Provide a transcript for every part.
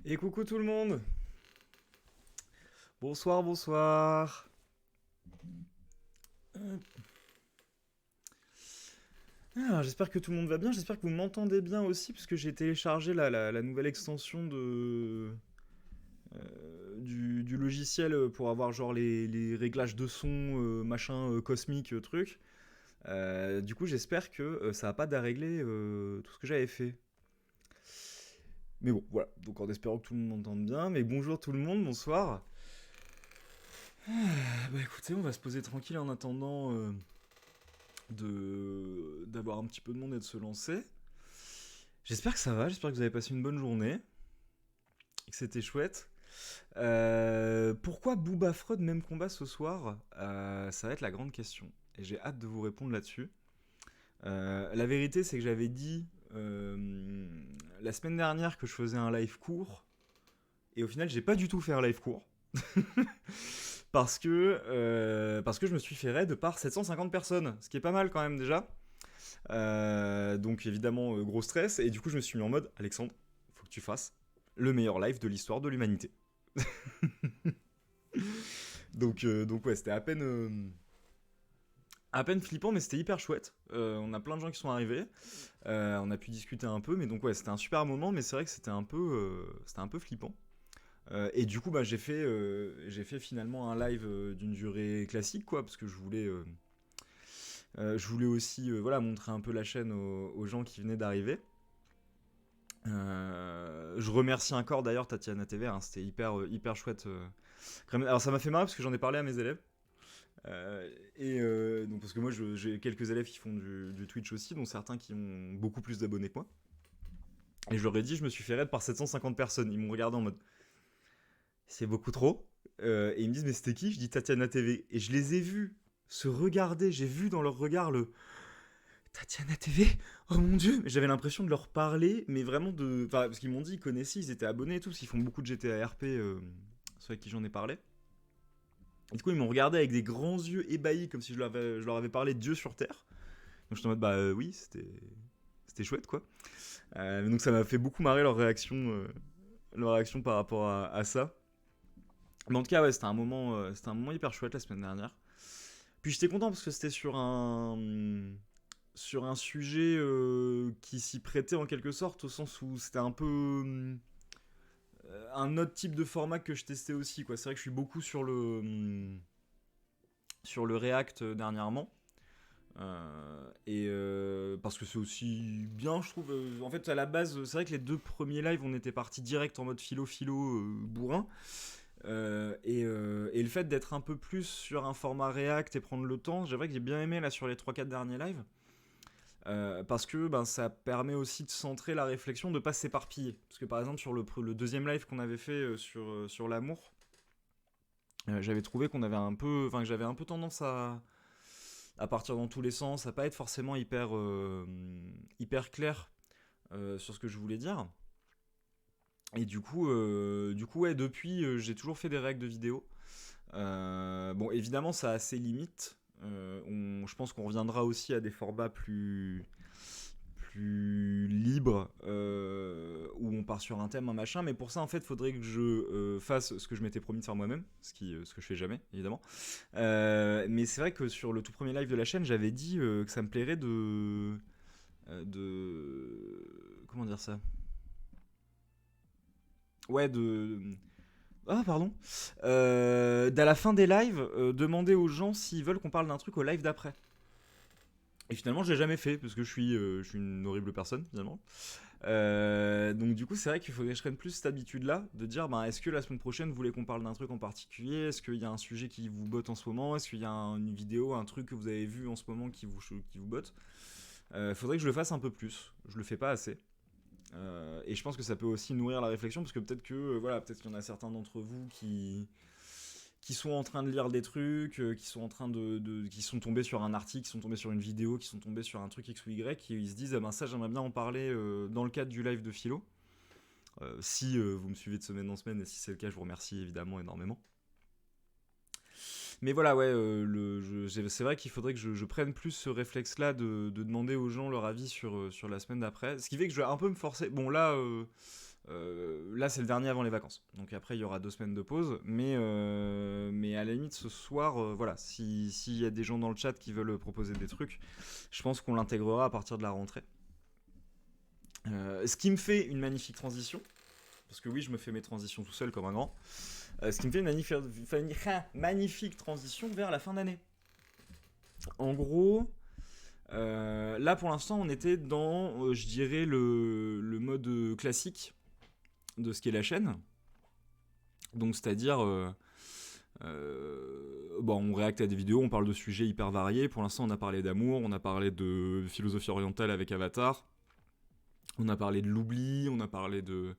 Et coucou tout le monde. Bonsoir, bonsoir. J'espère que tout le monde va bien, j'espère que vous m'entendez bien aussi, parce que j'ai téléchargé la nouvelle extension du logiciel pour avoir genre les réglages de son, machin cosmique, truc. Du coup, j'espère que ça va pas dérégler tout ce que j'avais fait. Mais bon, voilà, donc en espérant que tout le monde m'entende bien. Mais bonjour tout le monde, bonsoir. Bah écoutez, on va se poser tranquille en attendant d'avoir un petit peu de monde et de se lancer. J'espère que ça va, j'espère que vous avez passé une bonne journée, que c'était chouette. Pourquoi Booba Freud même combat ce soir? Ça va être la grande question. Et j'ai hâte de vous répondre là-dessus. La vérité, c'est que j'avais dit la semaine dernière que je faisais un live court. Et au final, j'ai pas du tout fait un live court. Parce que je me suis fait raid par 750 personnes. Ce qui est pas mal quand même déjà. Donc évidemment, gros stress. Et du coup, je me suis mis en mode Alexandre, faut que tu fasses le meilleur live de l'histoire de l'humanité. Donc ouais, c'était à peine flippant, mais c'était hyper chouette. On a plein de gens qui sont arrivés. On a pu discuter un peu, mais donc ouais, c'était un super moment, mais c'est vrai que c'était un peu flippant. Et du coup, bah, j'ai fait finalement un live d'une durée classique, quoi, parce que je voulais aussi voilà, montrer un peu la chaîne aux gens qui venaient d'arriver. Je remercie encore d'ailleurs Tatiana TV, hein, c'était hyper chouette. Alors ça m'a fait marrer parce que j'en ai parlé à mes élèves. Donc parce que moi j'ai quelques élèves qui font du Twitch aussi, dont certains qui ont beaucoup plus d'abonnés que moi. Et je leur ai dit, je me suis fait raid par 750 personnes. Ils m'ont regardé en mode, c'est beaucoup trop. Et ils me disent, mais c'était qui? Je dis Tatiana TV. Et je les ai vus se regarder, j'ai vu dans leur regard le Tatiana TV. Oh mon dieu, j'avais l'impression de leur parler, mais vraiment de. Enfin, parce qu'ils m'ont dit, ils connaissaient, ils étaient abonnés et tout, parce qu'ils font beaucoup de GTA RP, ceux avec qui j'en ai parlé. Et du coup, ils m'ont regardé avec des grands yeux ébahis, comme si je leur avais parlé de Dieu sur Terre. Donc j'étais en mode, bah oui, c'était chouette quoi. Donc ça m'a fait beaucoup marrer leur réaction par rapport à ça. Mais en tout cas, ouais, c'était un moment hyper chouette la semaine dernière. Puis j'étais content parce que c'était sur un sujet qui s'y prêtait en quelque sorte, au sens où c'était un peu un autre type de format que je testais aussi. Quoi. C'est vrai que je suis beaucoup sur le React dernièrement. Parce que c'est aussi bien, je trouve. En fait, à la base, c'est vrai que les deux premiers lives, on était parti direct en mode philo bourrin. Et le fait d'être un peu plus sur un format React et prendre le temps, j'ai vrai que j'ai bien aimé là sur les trois quatre derniers lives. Parce que ben, ça permet aussi de centrer la réflexion, de pas s'éparpiller. Parce que par exemple sur le deuxième live qu'on avait fait sur l'amour, j'avais trouvé que j'avais un peu tendance à partir dans tous les sens, à pas être forcément hyper clair sur ce que je voulais dire. Et du coup ouais, depuis, j'ai toujours fait des règles de vidéo. Bon, évidemment, ça a ses limites. Je pense qu'on reviendra aussi à des formats plus libres où on part sur un thème, un machin. Mais pour ça, en fait, il faudrait que je fasse ce que je m'étais promis de faire moi-même, ce que je fais jamais, évidemment. Mais c'est vrai que sur le tout premier live de la chaîne, j'avais dit que ça me plairait comment dire ça? Ouais, ah, pardon. D'à la fin des lives, demander aux gens s'ils veulent qu'on parle d'un truc au live d'après. Et finalement, je l'ai jamais fait parce que je suis une horrible personne finalement. Donc du coup, c'est vrai qu'il faudrait que je prenne plus cette habitude-là de dire, ben, est-ce que la semaine prochaine, vous voulez qu'on parle d'un truc en particulier? Est-ce qu'il y a un sujet qui vous botte en ce moment? Est-ce qu'il y a une vidéo, un truc que vous avez vu en ce moment qui vous botte? Faudrait que je le fasse un peu plus. Je le fais pas assez. Et je pense que ça peut aussi nourrir la réflexion parce que peut-être que voilà, peut-être qu'il y en a certains d'entre vous qui sont en train de lire des trucs, qui sont en train qui sont tombés sur un article, qui sont tombés sur une vidéo, qui sont tombés sur un truc X ou Y, et ils se disent ah ben ça j'aimerais bien en parler dans le cadre du live de philo. Si vous me suivez de semaine en semaine, et si c'est le cas, je vous remercie évidemment énormément. Mais voilà, ouais, c'est vrai qu'il faudrait que je prenne plus ce réflexe-là de demander aux gens leur avis sur la semaine d'après. Ce qui fait que je vais un peu me forcer. Bon, là, Là, c'est le dernier avant les vacances. Donc après, il y aura 2 semaines de pause. Mais à la limite, ce soir, voilà, s'il y a des gens dans le chat qui veulent proposer des trucs, je pense qu'on l'intégrera à partir de la rentrée. Ce qui me fait une magnifique transition, parce que oui, je me fais mes transitions tout seul comme un grand. Ce qui me fait une magnifique transition vers la fin d'année. En gros, là pour l'instant, on était dans, je dirais, le mode classique de ce qu'est la chaîne. Donc, c'est-à-dire, on réacte à des vidéos, on parle de sujets hyper variés. Pour l'instant, on a parlé d'amour, on a parlé de philosophie orientale avec Avatar, on a parlé de l'oubli, on a parlé de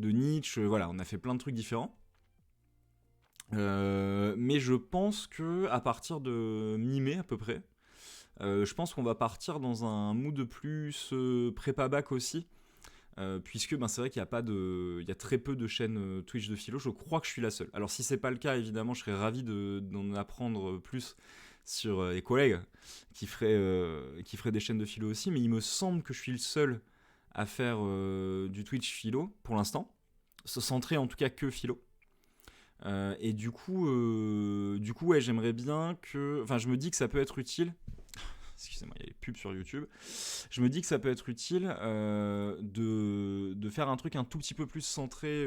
Nietzsche, voilà, on a fait plein de trucs différents. Mais je pense que à partir de mi-mai à peu près, je pense qu'on va partir dans un mood plus prépa-bac aussi, puisque c'est vrai qu'il y a très peu de chaînes Twitch de philo. Je crois que je suis la seule. Alors si c'est pas le cas, évidemment, je serais ravi d'en apprendre plus sur les collègues qui feraient des chaînes de philo aussi, mais il me semble que je suis le seul à faire du Twitch philo pour l'instant, se centrer en tout cas que philo. Et du coup, ouais, j'aimerais bien que... Enfin, je me dis que ça peut être utile... Excusez-moi, il y a les pubs sur YouTube. Je me dis que ça peut être utile de faire un truc un tout petit peu plus centré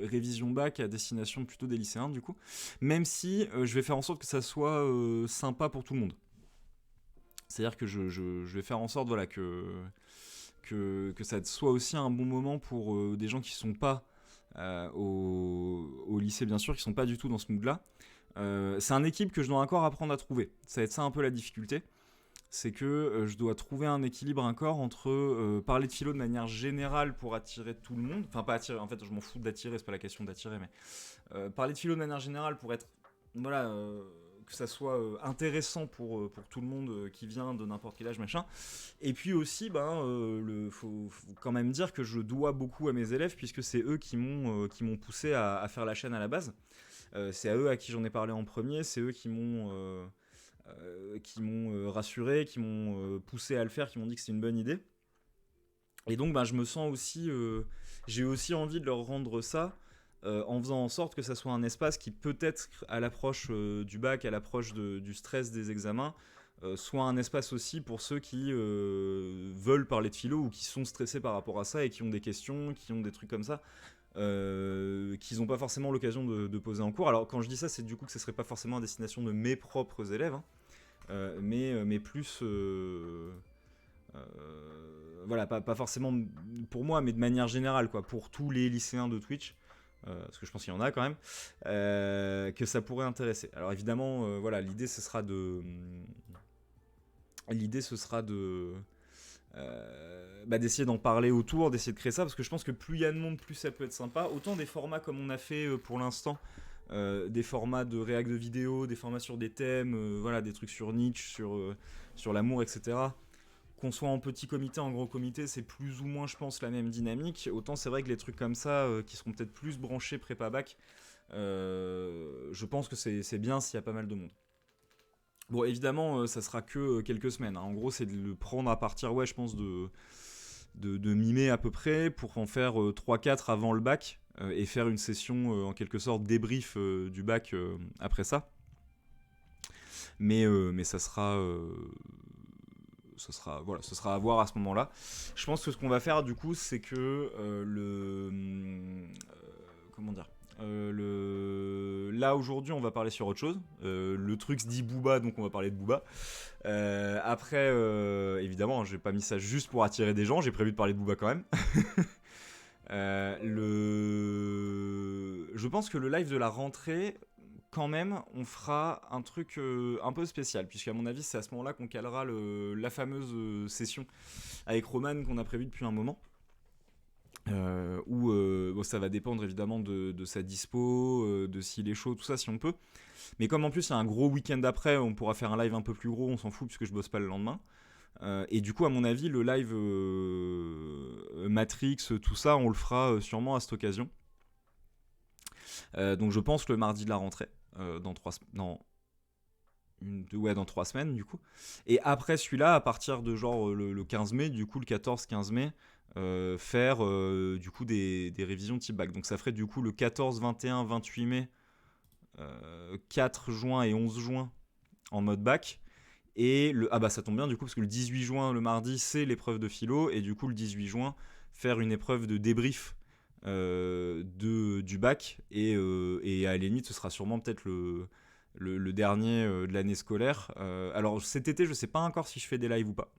révision bac à destination plutôt des lycéens, du coup. Même si je vais faire en sorte que ça soit sympa pour tout le monde. C'est-à-dire que je vais faire en sorte, voilà, que ça soit aussi un bon moment pour des gens qui sont pas au lycée, bien sûr, qui sont pas du tout dans ce mood-là. C'est un équilibre que je dois encore apprendre à trouver. Ça va être ça un peu la difficulté. C'est que je dois trouver un équilibre encore entre parler de philo de manière générale pour attirer tout le monde. Enfin, pas attirer, en fait, je m'en fous d'attirer, c'est pas la question d'attirer, mais parler de philo de manière générale pour être. Voilà. Que ça soit intéressant pour tout le monde qui vient de n'importe quel âge, machin. Et puis aussi, faut quand même dire que je dois beaucoup à mes élèves, puisque c'est eux qui m'ont poussé à faire la chaîne à la base. C'est à eux à qui j'en ai parlé en premier, c'est eux qui m'ont rassuré, qui m'ont poussé à le faire, qui m'ont dit que c'était une bonne idée. Et donc je me sens aussi, j'ai aussi envie de leur rendre ça en faisant en sorte que ça soit un espace qui peut-être à l'approche du bac, à l'approche du stress des examens, soit un espace aussi pour ceux qui veulent parler de philo ou qui sont stressés par rapport à ça et qui ont des questions, qui ont des trucs comme ça. Qu'ils n'ont pas forcément l'occasion de poser en cours. Alors quand je dis ça, c'est du coup que ce serait pas forcément à destination de mes propres élèves, hein, mais plus voilà, pas forcément pour moi, mais de manière générale, quoi, pour tous les lycéens de Twitch, parce que je pense qu'il y en a quand même, que ça pourrait intéresser. Alors évidemment, voilà, l'idée ce sera de d'essayer d'en parler autour, d'essayer de créer ça, parce que je pense que plus il y a de monde, plus ça peut être sympa. Autant des formats comme on a fait pour l'instant, des formats de réact de vidéos, des formats sur des thèmes, voilà, des trucs sur Nietzsche, sur l'amour, etc. Qu'on soit en petit comité, en gros comité, c'est plus ou moins, je pense, la même dynamique. Autant c'est vrai que les trucs comme ça, qui seront peut-être plus branchés prépa-bac, je pense que c'est bien s'il y a pas mal de monde. Bon, évidemment, ça sera que quelques semaines, hein. En gros, c'est de le prendre à partir, ouais, je pense, de mi-mai à peu près, pour en faire 3-4 avant le bac, et faire une session, en quelque sorte, débrief du bac après ça. Mais ça sera... voilà, ce sera à voir à ce moment-là. Je pense que ce qu'on va faire, du coup, c'est que comment dire, là aujourd'hui on va parler sur autre chose. Le truc se dit Booba, donc on va parler de Booba. Après évidemment j'ai pas mis ça juste pour attirer des gens, j'ai prévu de parler de Booba quand même. Je pense que le live de la rentrée, quand même, on fera un truc un peu spécial, puisqu'à mon avis c'est à ce moment-là qu'on calera la fameuse session avec Roman qu'on a prévue depuis un moment. Où ça va dépendre évidemment de sa dispo, de s'il est chaud, tout ça, si on peut. Mais comme en plus il y a un gros week-end après, on pourra faire un live un peu plus gros, on s'en fout puisque je bosse pas le lendemain. Et du coup, à mon avis, le live Matrix, tout ça, on le fera sûrement à cette occasion. Donc je pense le mardi de la rentrée, dans ouais, dans 3 semaines du coup. Et après celui-là, à partir de genre le 15 mai, du coup le 14-15 mai, faire du coup des révisions type bac. Donc ça ferait du coup le 14, 21, 28 mai, 4 juin et 11 juin en mode bac. Et ah bah ça tombe bien du coup parce que le 18 juin, le mardi, c'est l'épreuve de philo. Et du coup le 18 juin, faire une épreuve de débrief du bac. Et à la limite, ce sera sûrement peut-être le dernier de l'année scolaire. Alors cet été, je sais pas encore si je fais des lives ou pas.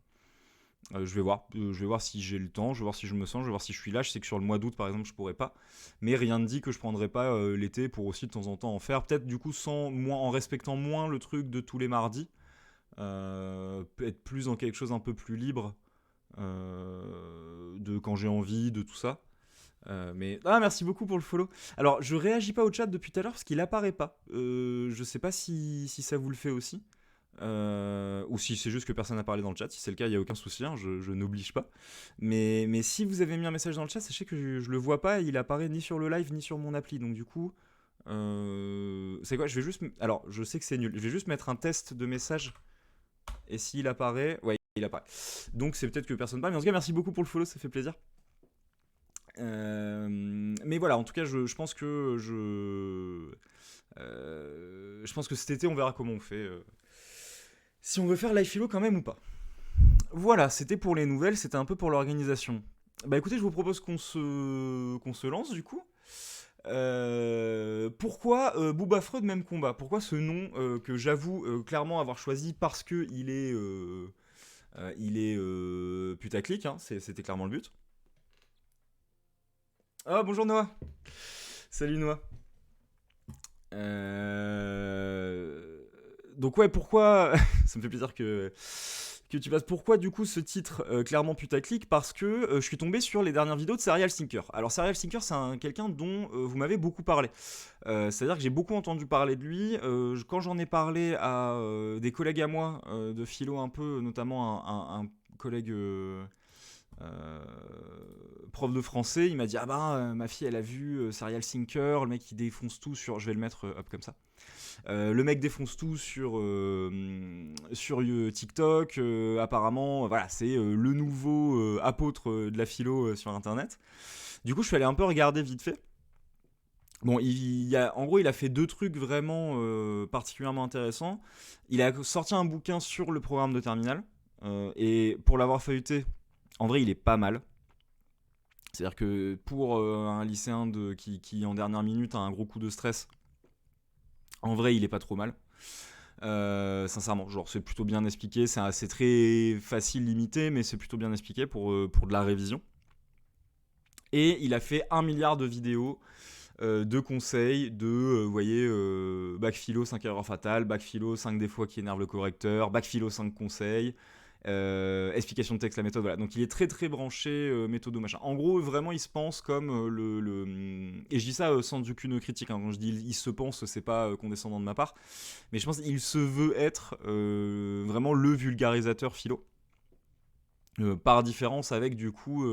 Je vais voir. Je vais voir si j'ai le temps, je vais voir si je me sens, je vais voir si je suis là. Je sais que sur le mois d'août, par exemple, je pourrais pas. Mais rien ne dit que je prendrai pas l'été pour aussi de temps en temps en faire. Peut-être du coup en respectant moins le truc de tous les mardis. Être plus dans quelque chose un peu plus libre de quand j'ai envie, de tout ça. Mais merci beaucoup pour le follow. Alors je réagis pas au chat depuis tout à l'heure parce qu'il apparaît pas. Je sais pas si ça vous le fait aussi. Ou si c'est juste que personne n'a parlé dans le chat. Si c'est le cas, il n'y a aucun souci, hein, je n'oblige pas. Mais si vous avez mis un message dans le chat, sachez que je le vois pas, il apparaît ni sur le live ni sur mon appli. Donc du coup, c'est quoi? Je vais juste. Alors, je sais que c'est nul. Je vais juste mettre un test de message. Et s'il apparaît. Ouais, il apparaît. Donc c'est peut-être que personne parle. Mais en tout cas, merci beaucoup pour le follow, ça fait plaisir. Mais voilà, en tout cas, je pense que je pense que cet été, on verra comment on fait. Si on veut faire live philo quand même ou pas. Voilà, c'était pour les nouvelles, c'était un peu pour l'organisation. Bah écoutez, je vous propose qu'on se lance du coup. Pourquoi Booba Freud même combat? Pourquoi ce nom que j'avoue clairement avoir choisi parce que il est putaclic, hein, c'était clairement le but. Ah bonjour Noah. Salut Noah. Donc ouais, pourquoi ça me fait plaisir que tu passes. Pourquoi du coup ce titre clairement putaclic? Parce que je suis tombé sur les dernières vidéos de Serial Stinker. Alors Serial Stinker, c'est quelqu'un dont vous m'avez beaucoup parlé. C'est-à-dire que j'ai beaucoup entendu parler de lui. Quand j'en ai parlé à des collègues à moi de philo un peu, notamment un collègue euh, prof de français, il m'a dit ah bah ma fille elle a vu Serial Stinker, le mec il défonce tout sur, je vais le mettre hop comme ça. Le mec défonce tout sur TikTok. Apparemment, voilà, c'est le nouveau apôtre de la philo sur Internet. Du coup, je suis allé un peu regarder vite fait. Bon, en gros, il a fait 2 trucs vraiment particulièrement intéressants. Il a sorti un bouquin sur le programme de terminale. Et pour l'avoir feuilleté, en vrai, il est pas mal. C'est-à-dire que pour un lycéen qui, en dernière minute, a un gros coup de stress, en vrai, il est pas trop mal. Sincèrement, genre c'est plutôt bien expliqué, c'est très facile, limité, mais c'est plutôt bien expliqué pour de la révision. Et il a fait 1 milliard de vidéos de conseils de, vous voyez, bac philo 5 erreurs fatales, bac philo 5 des fois qui énervent le correcteur, bac philo 5 conseils, explication de texte, la méthode, voilà. Donc il est très très branché méthodo machin. En gros, vraiment, il se pense comme et je dis ça sans aucune critique, hein. Quand je dis il se pense, c'est pas condescendant de ma part, mais je pense qu'il se veut être vraiment le vulgarisateur philo. Par différence avec du coup,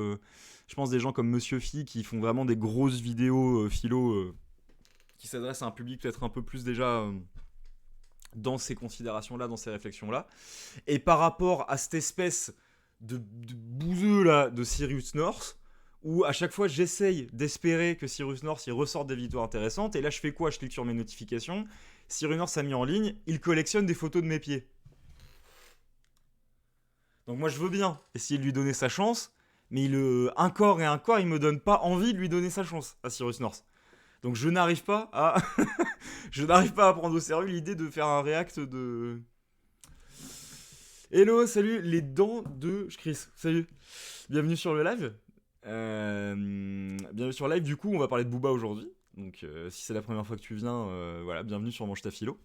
je pense des gens comme Monsieur Phi qui font vraiment des grosses vidéos philo qui s'adressent à un public peut-être un peu plus déjà dans ces considérations-là, dans ces réflexions-là. Et par rapport à cette espèce de bouseux là de Cyrus North, où à chaque fois j'essaye d'espérer que Cyrus North il ressorte des vidéos intéressantes, et là je fais quoi? Je clique sur mes notifications, Cyrus North s'est mis en ligne, il collectionne des photos de mes pieds. Donc moi je veux bien essayer de lui donner sa chance, mais un corps et un corps, il me donne pas envie de lui donner sa chance à Cyrus North. Donc je n'arrive pas à je n'arrive pas à prendre au sérieux l'idée de faire un react de Hello, salut les dents de Chris. Salut. Bienvenue sur le live. Bienvenue sur le live. Du coup, on va parler de Booba aujourd'hui. Donc si c'est la première fois que tu viens, voilà, bienvenue sur Mange ta philo.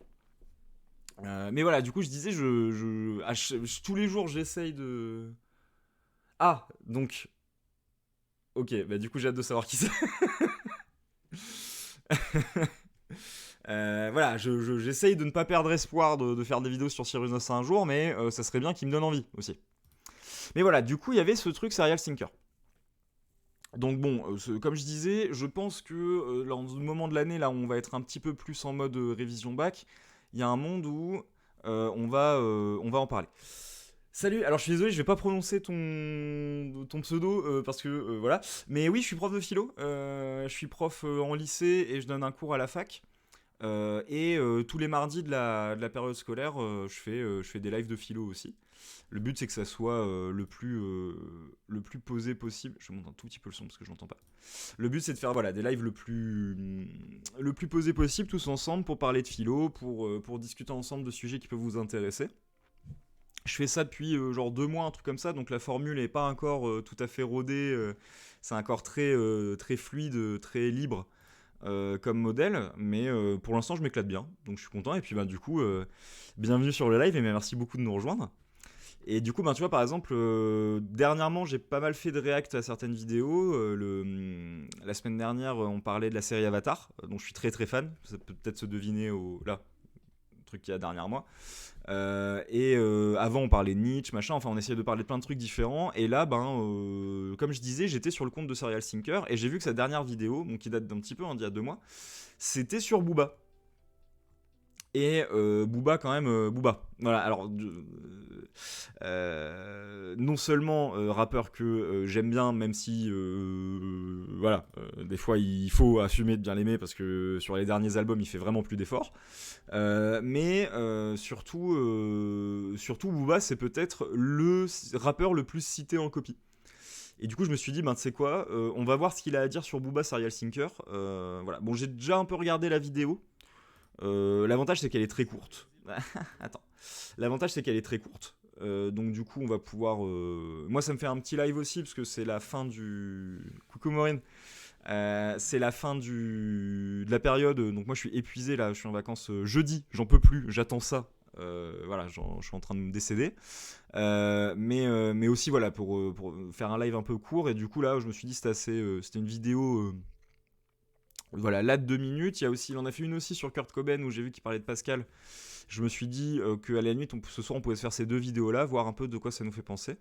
Mais voilà, du coup, je disais, tous les jours, j'essaye de. Ah, donc. Ok, bah du coup, j'ai hâte de savoir qui c'est. Voilà, j'essaye de ne pas perdre espoir de faire des vidéos sur Cyrus Noss un jour, mais ça serait bien qu'il me donne envie aussi. Mais voilà, du coup, il y avait ce truc Serial Stinker. Donc bon, comme je disais, je pense que dans ce moment de l'année, là où on va être un petit peu plus en mode révision bac, il y a un monde où on va en parler. Salut, alors je suis désolé, je vais pas prononcer ton pseudo parce que voilà. Mais oui, je suis prof de philo. Je suis prof en lycée et je donne un cours à la fac. Tous les mardis de la période scolaire, je fais des lives de philo aussi. Le but c'est que ça soit le plus posé possible. Je monte un tout petit peu le son parce que je n'entends pas. Le but c'est de faire voilà, des lives le plus posé possible tous ensemble pour parler de philo, pour discuter ensemble de sujets qui peuvent vous intéresser. Je fais ça depuis genre 2 mois, un truc comme ça, donc la formule n'est pas encore tout à fait rodée. C'est encore très fluide, très libre comme modèle, mais pour l'instant je m'éclate bien, donc je suis content. Et puis bah, du coup, bienvenue sur le live et merci beaucoup de nous rejoindre. Et du coup, ben, tu vois, par exemple, dernièrement, j'ai pas mal fait de react à certaines vidéos. La semaine dernière, on parlait de la série Avatar, dont je suis très très fan. Ça peut peut-être se deviner là, le truc qu'il y a derrière moi. Avant, on parlait de Nietzsche, machin. Enfin, on essayait de parler de plein de trucs différents. Et là, comme je disais, j'étais sur le compte de Serial Thinker et j'ai vu que sa dernière vidéo, donc qui date d'un petit peu, d'il y a 2 mois, c'était sur Booba. Et Booba quand même Booba, voilà. Alors non seulement rappeur que j'aime bien, même si voilà, des fois il faut assumer de bien l'aimer parce que sur les derniers albums il fait vraiment plus d'efforts, mais surtout Booba c'est peut-être le rappeur le plus cité en copie. Et du coup, je me suis dit, ben, tu sais quoi, on va voir ce qu'il a à dire sur Booba Serial Thinker. Voilà. Bon, j'ai déjà un peu regardé la vidéo. L'avantage c'est qu'elle est très courte. Attends. L'avantage c'est qu'elle est très courte. Donc du coup on va pouvoir... Moi ça me fait un petit live aussi parce que c'est la fin du... Coucou Maureen. C'est la fin de la période. Donc moi je suis épuisé là, je suis en vacances jeudi. J'en peux plus, j'attends ça. Voilà, je suis en train de me décéder. Mais aussi voilà pour faire un live un peu court. Et du coup là je me suis dit c'était une vidéo... Voilà, là de 2 minutes. Il en a fait une aussi sur Kurt Cobain où j'ai vu qu'il parlait de Pascal. Je me suis dit qu'à la limite, ce soir, on pouvait se faire ces 2 vidéos-là, voir un peu de quoi ça nous fait penser.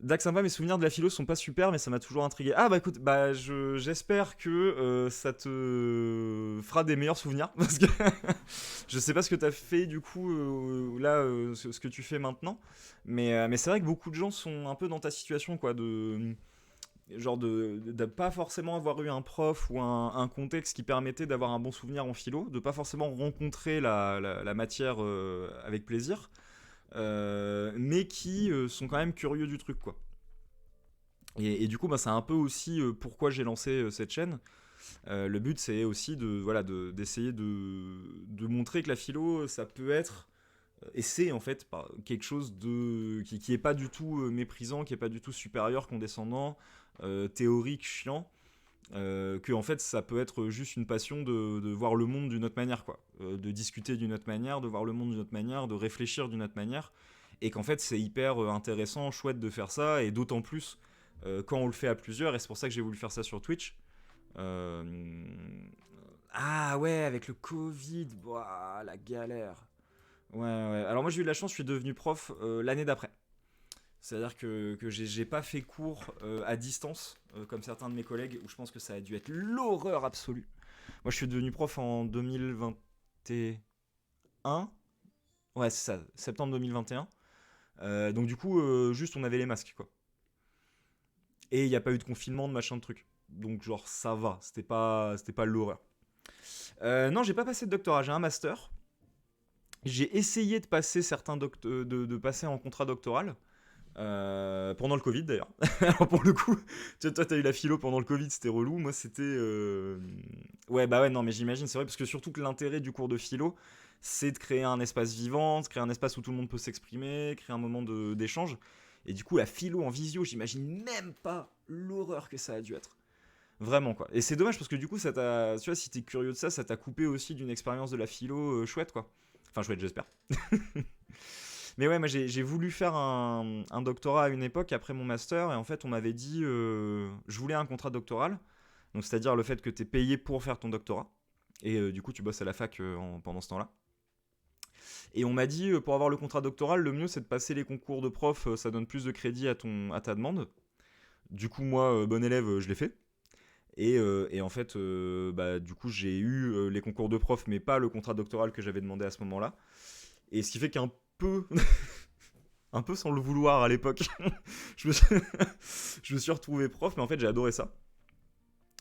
Dax sympa, mes souvenirs de la philo sont pas super, mais ça m'a toujours intrigué. Ah bah écoute, j'espère que ça te fera des meilleurs souvenirs, parce que je sais pas ce que t'as fait du coup, là, ce que tu fais maintenant, mais c'est vrai que beaucoup de gens sont un peu dans ta situation, quoi, genre de pas forcément avoir eu un prof ou un contexte qui permettait d'avoir un bon souvenir en philo, de pas forcément rencontrer la matière avec plaisir, mais qui sont quand même curieux du truc, quoi. Et du coup, c'est un peu aussi pourquoi j'ai lancé cette chaîne. Le but, c'est aussi d'essayer de montrer que la philo, ça peut être et c'est en fait quelque chose qui est pas du tout méprisant, qui est pas du tout supérieur, condescendant, théorique, chiant, que en fait ça peut être juste une passion de voir le monde d'une autre manière, quoi, de discuter d'une autre manière, de voir le monde d'une autre manière, de réfléchir d'une autre manière, et qu'en fait c'est hyper intéressant, chouette de faire ça, et d'autant plus quand on le fait à plusieurs, et c'est pour ça que j'ai voulu faire ça sur Twitch. Euh, Ah ouais, avec le Covid, ouah, la galère. Ouais, ouais. Alors moi j'ai eu de la chance, je suis devenu prof l'année d'après. C'est-à-dire que j'ai pas fait cours à distance, comme certains de mes collègues, où je pense que ça a dû être l'horreur absolue. Moi je suis devenu prof en 2021. Ouais, c'est ça, septembre 2021. Donc du coup, juste on avait les masques, quoi. Et il n'y a pas eu de confinement, de machin de truc. Donc genre ça va, c'était pas l'horreur. Non, j'ai pas passé de doctorat, j'ai un master. J'ai essayé de passer de passer en contrat doctoral. Pendant le Covid d'ailleurs. Alors pour le coup, toi t'as eu la philo pendant le Covid, c'était relou. Moi c'était. Ouais, bah ouais, non, mais j'imagine, c'est vrai, parce que surtout que l'intérêt du cours de philo, c'est de créer un espace vivant, de créer un espace où tout le monde peut s'exprimer, créer un moment d'échange. Et du coup, la philo en visio, j'imagine même pas l'horreur que ça a dû être. Vraiment, quoi. Et c'est dommage parce que du coup, tu vois, si t'es curieux de ça, ça t'a coupé aussi d'une expérience de la philo chouette, quoi. Enfin, chouette, j'espère. Mais ouais, moi j'ai voulu faire un doctorat à une époque après mon master, et en fait on m'avait dit je voulais un contrat doctoral, donc c'est-à-dire le fait que t'es payé pour faire ton doctorat, et du coup tu bosses à la fac pendant ce temps-là. Et on m'a dit pour avoir le contrat doctoral, le mieux c'est de passer les concours de prof, ça donne plus de crédit à ta demande. Du coup moi, bon élève, je l'ai fait. Et en fait, bah, du coup, j'ai eu les concours de prof, mais pas le contrat doctoral que j'avais demandé à ce moment-là. Et ce qui fait qu'un peu, un peu sans le vouloir à l'époque, je, me suis... je me suis retrouvé prof, mais en fait, j'ai adoré ça.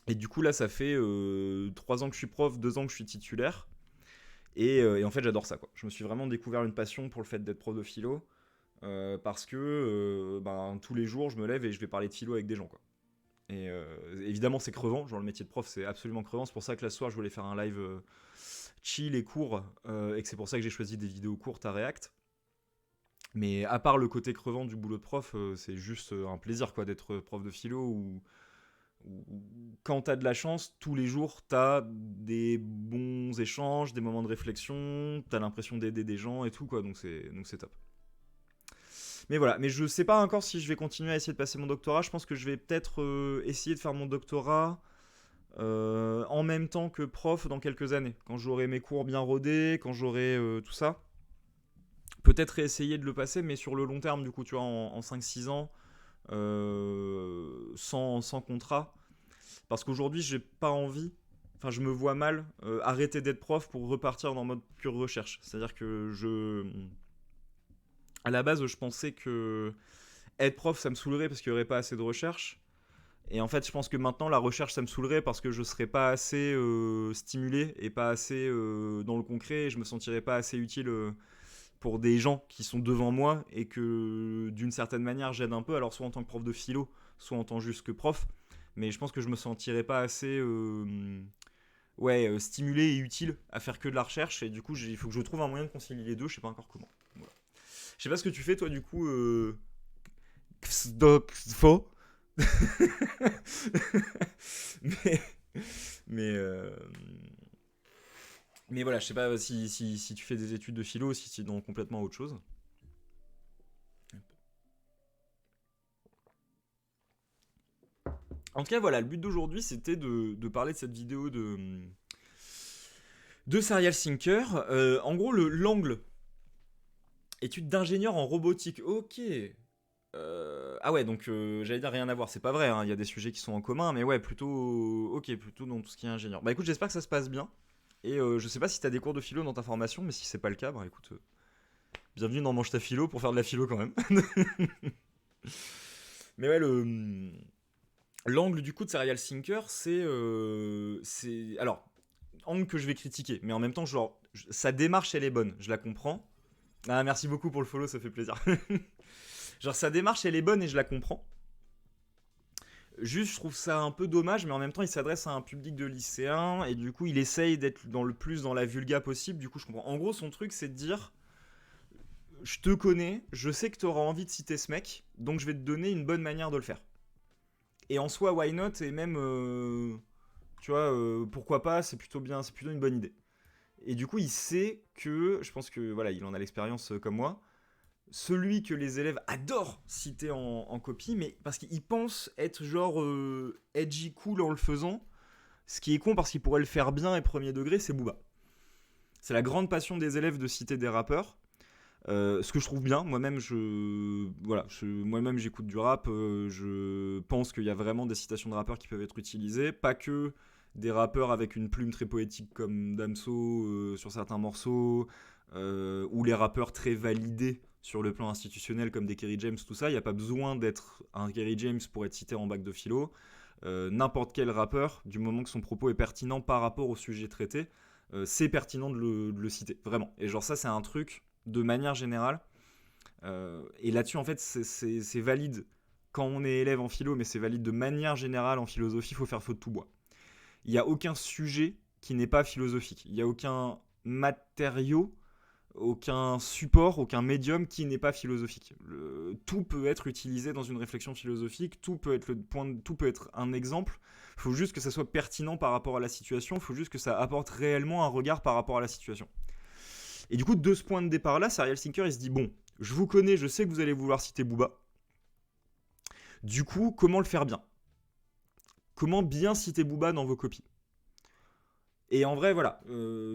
Et du coup, là, ça fait 3 ans que je suis prof, 2 ans que je suis titulaire. Et en fait, j'adore ça, quoi. Je me suis vraiment découvert une passion pour le fait d'être prof de philo. Parce que ben, tous les jours, je me lève et je vais parler de philo avec des gens, quoi. Et évidemment, c'est crevant. Genre, le métier de prof, c'est absolument crevant. C'est pour ça que là, ce soir, je voulais faire un live chill et court. Et que c'est pour ça que j'ai choisi des vidéos courtes à React. Mais à part le côté crevant du boulot de prof, c'est juste un plaisir, quoi, d'être prof de philo où quand t'as de la chance, tous les jours, t'as des bons échanges, des moments de réflexion, t'as l'impression d'aider des gens et tout, quoi. Donc c'est top. Mais voilà, mais je sais pas encore si je vais continuer à essayer de passer mon doctorat. Je pense que je vais peut-être essayer de faire mon doctorat en même temps que prof dans quelques années. Quand j'aurai mes cours bien rodés, quand j'aurai tout ça. Peut-être réessayer de le passer, mais sur le long terme, du coup, tu vois, en 5-6 ans, sans contrat. Parce qu'aujourd'hui, j'ai pas envie, enfin, je me vois mal arrêter d'être prof pour repartir dans mode pure recherche. C'est-à-dire que à la base, je pensais que être prof, ça me saoulerait parce qu'il n'y aurait pas assez de recherche. Et en fait, je pense que maintenant, la recherche, ça me saoulerait parce que je serais pas assez stimulé et pas assez dans le concret. Et je me sentirais pas assez utile pour des gens qui sont devant moi et que d'une certaine manière, j'aide un peu. Alors, soit en tant que prof de philo, soit en tant juste que prof. Mais je pense que je me sentirais pas assez stimulé et utile à faire que de la recherche. Et du coup, il faut que je trouve un moyen de concilier les deux. Je sais pas encore comment. Voilà. Je sais pas ce que tu fais, toi, du coup. Faux. mais mais, euh, mais voilà, je sais pas si tu fais des études de philo ou si c'est dans complètement autre chose. En tout cas, voilà, le but d'aujourd'hui, c'était de parler de cette vidéo de Serial Thinker. En gros, l'angle, étude d'ingénieur en robotique. Ok. Ah ouais, donc j'allais dire rien à voir, c'est pas vrai, hein, il y a des sujets qui sont en commun, mais ouais, plutôt, ok, plutôt dans tout ce qui est ingénieur. Bah écoute, j'espère que ça se passe bien. Et je sais pas si t'as des cours de philo dans ta formation, mais si c'est pas le cas, bah écoute, bienvenue dans Mange ta philo pour faire de la philo quand même. Mais ouais, l'angle du coup de Serial Thinker, alors, angle que je vais critiquer, mais en même temps, genre, sa démarche, elle est bonne, je la comprends. Ah, merci beaucoup pour le follow, ça fait plaisir. Genre, sa démarche, elle est bonne et je la comprends. Juste, je trouve ça un peu dommage, mais en même temps, il s'adresse à un public de lycéens, et du coup, il essaye d'être dans le plus dans la vulga possible, du coup, je comprends. En gros, son truc, c'est de dire, je te connais, je sais que tu auras envie de citer ce mec, donc je vais te donner une bonne manière de le faire. Et en soi, why not, et même, tu vois, pourquoi pas, c'est plutôt bien, c'est plutôt une bonne idée. Et du coup, il sait que, je pense que, voilà, il en a l'expérience comme moi, celui que les élèves adorent citer en copie, mais parce qu'ils pensent être genre edgy cool en le faisant, ce qui est con parce qu'il pourrait le faire bien et premier degré, c'est Booba. C'est la grande passion des élèves de citer des rappeurs. Ce que je trouve bien, moi-même j'écoute du rap, je pense qu'il y a vraiment des citations de rappeurs qui peuvent être utilisées, pas que des rappeurs avec une plume très poétique comme Damso sur certains morceaux, ou les rappeurs très validés sur le plan institutionnel comme des Kerry James, tout ça, il n'y a pas besoin d'être un Kerry James pour être cité en bac de philo. N'importe quel rappeur, du moment que son propos est pertinent par rapport au sujet traité, c'est pertinent de le citer, vraiment. Et genre ça, c'est un truc, de manière générale, et là-dessus, en fait, c'est valide quand on est élève en philo, mais c'est valide de manière générale en philosophie, il faut faire feu de tout bois. Il n'y a aucun sujet qui n'est pas philosophique. Il n'y a aucun matériau, aucun support, aucun médium qui n'est pas philosophique. Tout peut être utilisé dans une réflexion philosophique, tout peut être un exemple. Il faut juste que ça soit pertinent par rapport à la situation, il faut juste que ça apporte réellement un regard par rapport à la situation. Et du coup, de ce point de départ-là, Serial Thinker, il se dit, bon, je vous connais, je sais que vous allez vouloir citer Booba. Du coup, comment le faire bien ? Comment bien citer Booba dans vos copies ? Et en vrai, voilà,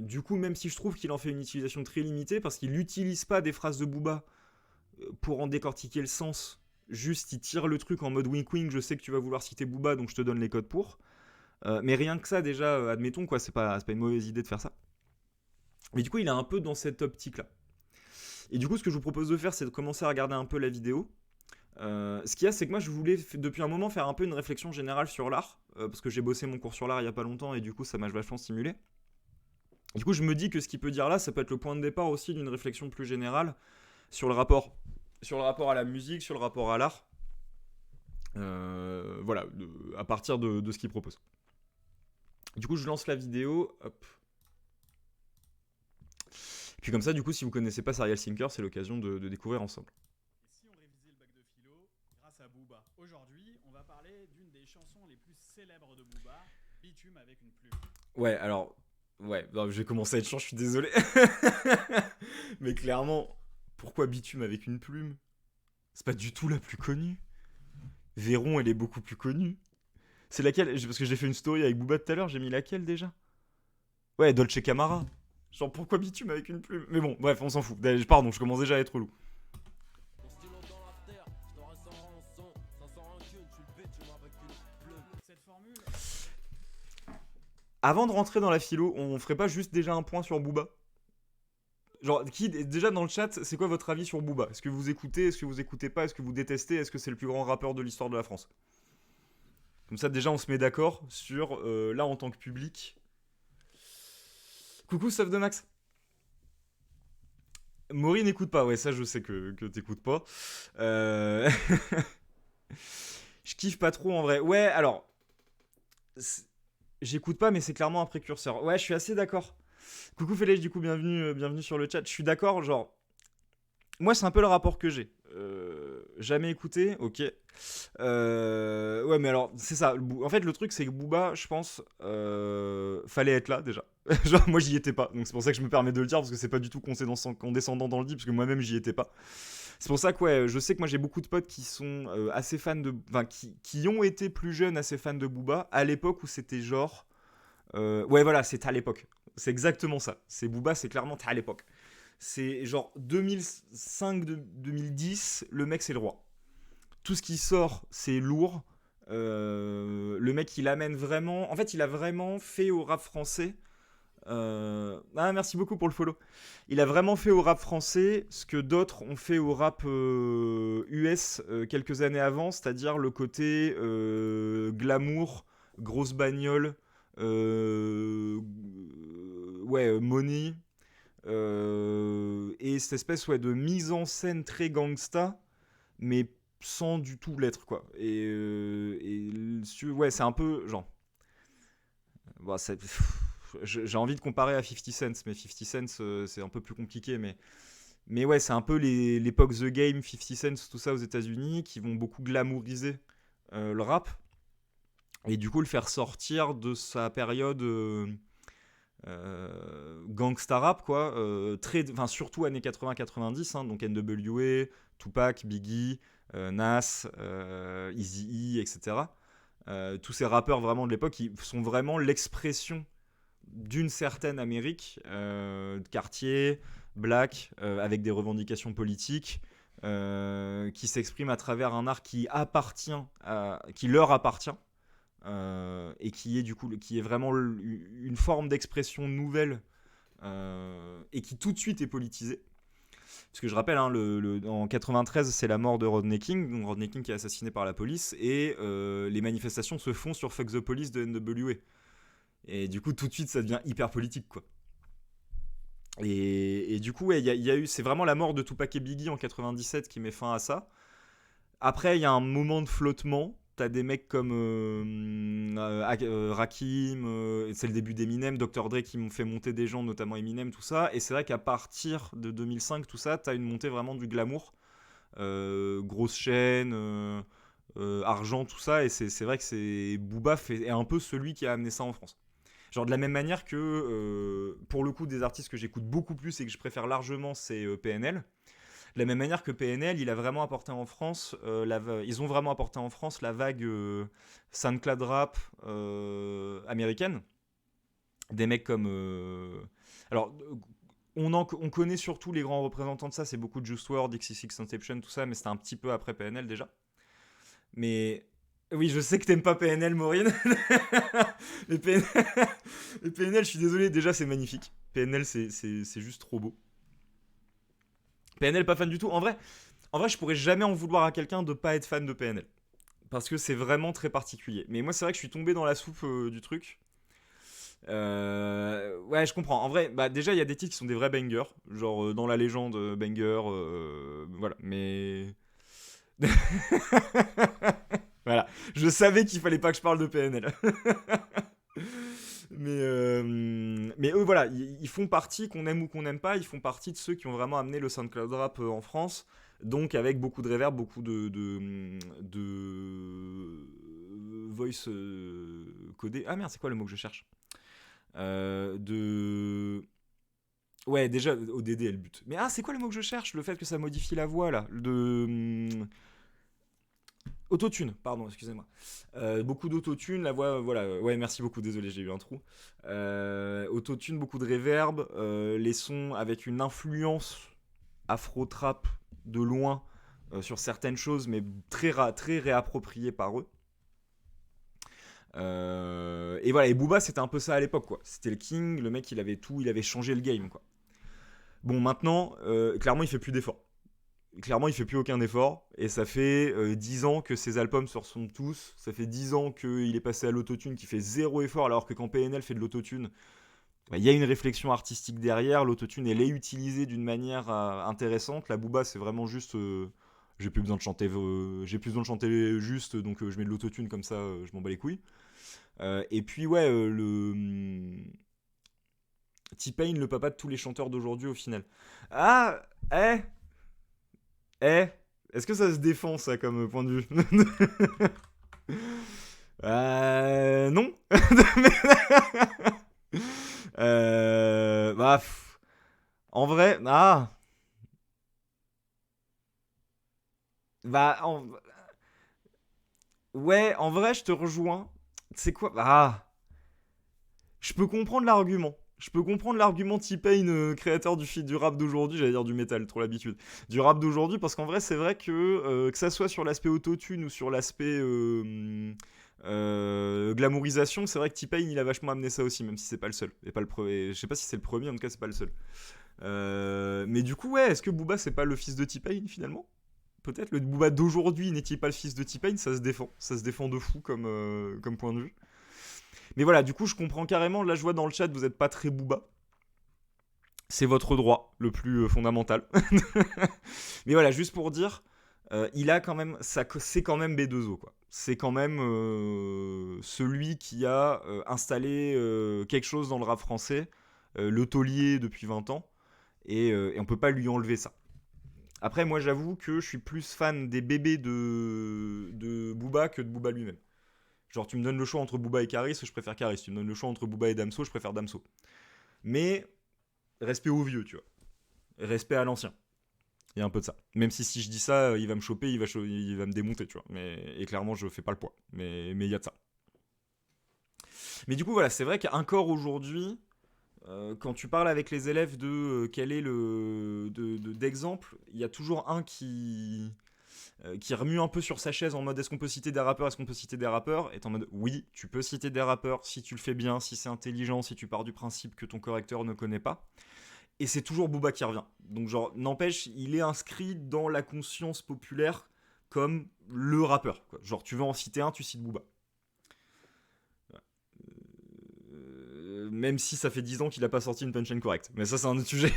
du coup, même si je trouve qu'il en fait une utilisation très limitée, parce qu'il n'utilise pas des phrases de Booba pour en décortiquer le sens, juste il tire le truc en mode wink wink, je sais que tu vas vouloir citer Booba, donc je te donne les codes pour. Mais rien que ça, déjà, admettons, quoi, c'est pas une mauvaise idée de faire ça. Mais du coup, il est un peu dans cette optique-là. Et du coup, ce que je vous propose de faire, c'est de commencer à regarder un peu la vidéo. Ce qu'il y a, c'est que moi, je voulais depuis un moment faire un peu une réflexion générale sur l'art, parce que j'ai bossé mon cours sur l'art il y a pas longtemps, et du coup, ça m'a vachement stimulé. Du coup, je me dis que ce qu'il peut dire là, ça peut être le point de départ aussi d'une réflexion plus générale sur le rapport à la musique, sur le rapport à l'art. Voilà, à partir de ce qu'il propose. Du coup, je lance la vidéo. Hop. Puis comme ça, du coup, si vous connaissez pas Serial Thinker, c'est l'occasion de découvrir ensemble. Et si on révisait le bac de philo grâce à Booba? Aujourd'hui, on va parler d'une des chansons les plus célèbres de Booba, Bitume avec une plume. Ouais, alors... Ouais, non, je vais commencer à être chiant, je suis désolé. Mais clairement, pourquoi Bitume avec une plume? C'est pas du tout la plus connue. Véron, elle est beaucoup plus connue. C'est laquelle? Parce que j'ai fait une story avec Booba tout à l'heure, j'ai mis laquelle déjà? Ouais, Dolce Camara. Genre, pourquoi Bitume avec une plume? Mais bon, bref, on s'en fout. Pardon, je commence déjà à être relou. Cette formule, Avant de rentrer dans la philo, on ferait pas juste déjà un point sur Booba? Genre, déjà dans le chat, c'est quoi votre avis sur Booba? Est-ce que vous écoutez? Est-ce que vous écoutez pas? Est-ce que vous détestez? Est-ce que c'est le plus grand rappeur de l'histoire de la France? Comme ça, déjà, on se met d'accord sur, là, en tant que public. Coucou, Stuff de Max. Maury n'écoute pas, ouais, ça, je sais que t'écoutes pas. Euh... je kiffe pas trop, en vrai. Ouais, alors... J'écoute pas, mais c'est clairement un précurseur. Ouais, je suis assez d'accord. Coucou Félix, du coup, bienvenue sur le chat. Je suis d'accord, genre... Moi, c'est un peu le rapport que j'ai. Jamais écouté, ok. Ouais, mais alors, c'est ça. En fait, le truc, c'est que Booba, je pense, fallait être là déjà. Genre, moi, j'y étais pas. Donc, c'est pour ça que je me permets de le dire, parce que c'est pas du tout condescendant dans le dit, parce que moi-même, j'y étais pas. C'est pour ça que, ouais, je sais que moi, j'ai beaucoup de potes qui sont assez fans de. Enfin, qui ont été plus jeunes, assez fans de Booba, à l'époque où c'était genre. Ouais, voilà, c'est à l'époque. C'est exactement ça. C'est Booba, c'est clairement à l'époque. C'est genre 2005-2010, le mec c'est le roi. Tout ce qui sort, c'est lourd. Le mec, il amène vraiment. En fait, il a vraiment fait au rap français. Ah, merci beaucoup pour le follow. Il a vraiment fait au rap français ce que d'autres ont fait au rap US quelques années avant, c'est-à-dire le côté glamour, grosse bagnole, ouais, money, et cette espèce ouais, de mise en scène très gangsta, mais sans du tout l'être, quoi. Ouais, c'est un peu genre. Bon, j'ai envie de comparer à 50 Cent, mais 50 Cent, c'est un peu plus compliqué. Mais ouais, c'est un peu l'époque The Game, 50 Cent, tout ça aux États-Unis, qui vont beaucoup glamouriser le rap. Et du coup, le faire sortir de sa période. Gangsta rap quoi, surtout années 80-90, hein, donc NWA, Tupac, Biggie, Nas, Eazy-E, etc. Tous ces rappeurs vraiment de l'époque qui sont vraiment l'expression d'une certaine Amérique, de quartier, black, avec des revendications politiques, qui s'expriment à travers un art qui leur appartient, et qui est du coup qui est vraiment une forme d'expression nouvelle, et qui tout de suite est politisée. Parce que je rappelle, hein, en 93, c'est la mort de Rodney King, donc Rodney King qui est assassiné par la police, et les manifestations se font sur Fuck the Police de NWA. Et du coup, tout de suite, ça devient hyper politique, quoi. Et du coup, ouais, y a eu, c'est vraiment la mort de Tupac et Biggie en 97 qui met fin à ça. Après, il y a un moment de flottement. T'as des mecs comme Rakim, c'est le début d'Eminem, Dr. Dre qui m'ont fait monter des gens, notamment Eminem, tout ça. Et c'est vrai qu'à partir de 2005, tout ça, t'as une montée vraiment du glamour. Grosse chaîne, argent, tout ça. Et c'est vrai que Booba est un peu celui qui a amené ça en France. Genre de la même manière que, pour le coup, des artistes que j'écoute beaucoup plus et que je préfère largement, c'est PNL. De la même manière que PNL, il a vraiment apporté en France, ils ont vraiment apporté en France la vague SoundCloud rap américaine. Des mecs comme... alors, on connaît surtout les grands représentants de ça, c'est beaucoup de Juice WRLD, XXXTentacion, tout ça, mais c'était un petit peu après PNL déjà. Mais Oui, je sais que t'aimes pas PNL, Maureen. mais, PNL... mais PNL, je suis désolé, déjà c'est magnifique. PNL, c'est juste trop beau. PNL, pas fan du tout. En vrai, je pourrais jamais en vouloir à quelqu'un de pas être fan de PNL. Parce que c'est vraiment très particulier. Mais moi, c'est vrai que je suis tombé dans la soupe du truc. Ouais, je comprends. En vrai, bah déjà, il y a des titres qui sont des vrais bangers. Genre dans la légende, banger. Voilà, mais. Voilà. Je savais qu'il fallait pas que je parle de PNL. mais eux, voilà, ils font partie, qu'on aime ou qu'on n'aime pas, ils font partie de ceux qui ont vraiment amené le SoundCloud Rap en France. Donc avec beaucoup de reverb, beaucoup de voice codé. Ah merde, c'est quoi le mot que je cherche De... Ouais, déjà, ODD est le but. Mais c'est quoi le mot que je cherche? Le fait que ça modifie la voix, là. Autotune, pardon, excusez-moi. Beaucoup d'autotune, la voix, voilà. Ouais, merci beaucoup, désolé, j'ai eu un trou. Autotune, beaucoup de reverb, les sons avec une influence afro-trap de loin sur certaines choses, mais très réappropriées par eux. Et voilà, et Booba, c'était un peu ça à l'époque, quoi. C'était le king, le mec, il avait tout, il avait changé le game, quoi. Bon, maintenant, clairement, il fait plus d'efforts. Clairement, il fait plus aucun effort. Et ça fait 10 ans que ses albums se ressemblent tous. Ça fait 10 ans qu'il est passé à l'autotune, qui fait zéro effort, alors que quand PNL fait de l'autotune, bah, y a une réflexion artistique derrière. L'autotune, elle est utilisée d'une manière intéressante. La Booba, c'est vraiment juste. J'ai plus besoin de chanter, juste, donc je mets de l'autotune comme ça, je m'en bats les couilles. Et puis, ouais, T-Pain, le papa de tous les chanteurs d'aujourd'hui, au final. Ah, eh, Eh, est-ce que ça se défend ça comme point de vue? Non. Bah, en vrai, bah, ouais, en vrai, je te rejoins. C'est quoi? Je peux comprendre l'argument. Je peux comprendre l'argument T-Pain, créateur du rap d'aujourd'hui, j'allais dire du métal, trop l'habitude. Du rap d'aujourd'hui, parce qu'en vrai, c'est vrai que ça soit sur l'aspect autotune ou sur l'aspect glamourisation, c'est vrai que T-Pain, il a vachement amené ça aussi, même si c'est pas le seul. Et pas le premier. Je sais pas si c'est le premier, en tout cas, c'est pas le seul. Mais du coup, ouais, est-ce que Booba, c'est pas le fils de T-Pain finalement? Peut-être le Booba d'aujourd'hui n'est-il pas le fils de T-Pain? Ça se défend. Ça se défend de fou comme point de vue. Mais voilà, du coup, je comprends carrément. Là, je vois dans le chat, vous êtes pas très Booba. C'est votre droit le plus fondamental. Mais voilà, juste pour dire, il a quand même, c'est quand même B2O, quoi. C'est quand même celui qui a installé quelque chose dans le rap français, le taulier depuis 20 ans, et on peut pas lui enlever ça. Après, moi, j'avoue que je suis plus fan des bébés de Booba que de Booba lui-même. Genre, tu me donnes le choix entre Booba et Karis, je préfère Karis. Tu me donnes le choix entre Booba et Damso, je préfère Damso. Mais respect au vieux, tu vois. Respect à l'ancien. Il y a un peu de ça. Même si je dis ça, il va me choper, il va me démonter, tu vois. Et clairement, je fais pas le poids. Mais il y a de ça. Mais du coup, voilà, c'est vrai qu'encore aujourd'hui, quand tu parles avec les élèves de quel est d'exemple, il y a toujours un qui remue un peu sur sa chaise en mode est-ce qu'on peut citer des rappeurs, est-ce qu'on peut citer des rappeurs, est en mode oui, tu peux citer des rappeurs si tu le fais bien, si c'est intelligent, si tu pars du principe que ton correcteur ne connaît pas. Et c'est toujours Booba qui revient. Donc genre, n'empêche, il est inscrit dans la conscience populaire comme le rappeur, quoi. Genre, tu veux en citer un, tu cites Booba. Même si ça fait 10 ans qu'il a pas sorti une punchline correcte. Mais ça, c'est un autre sujet.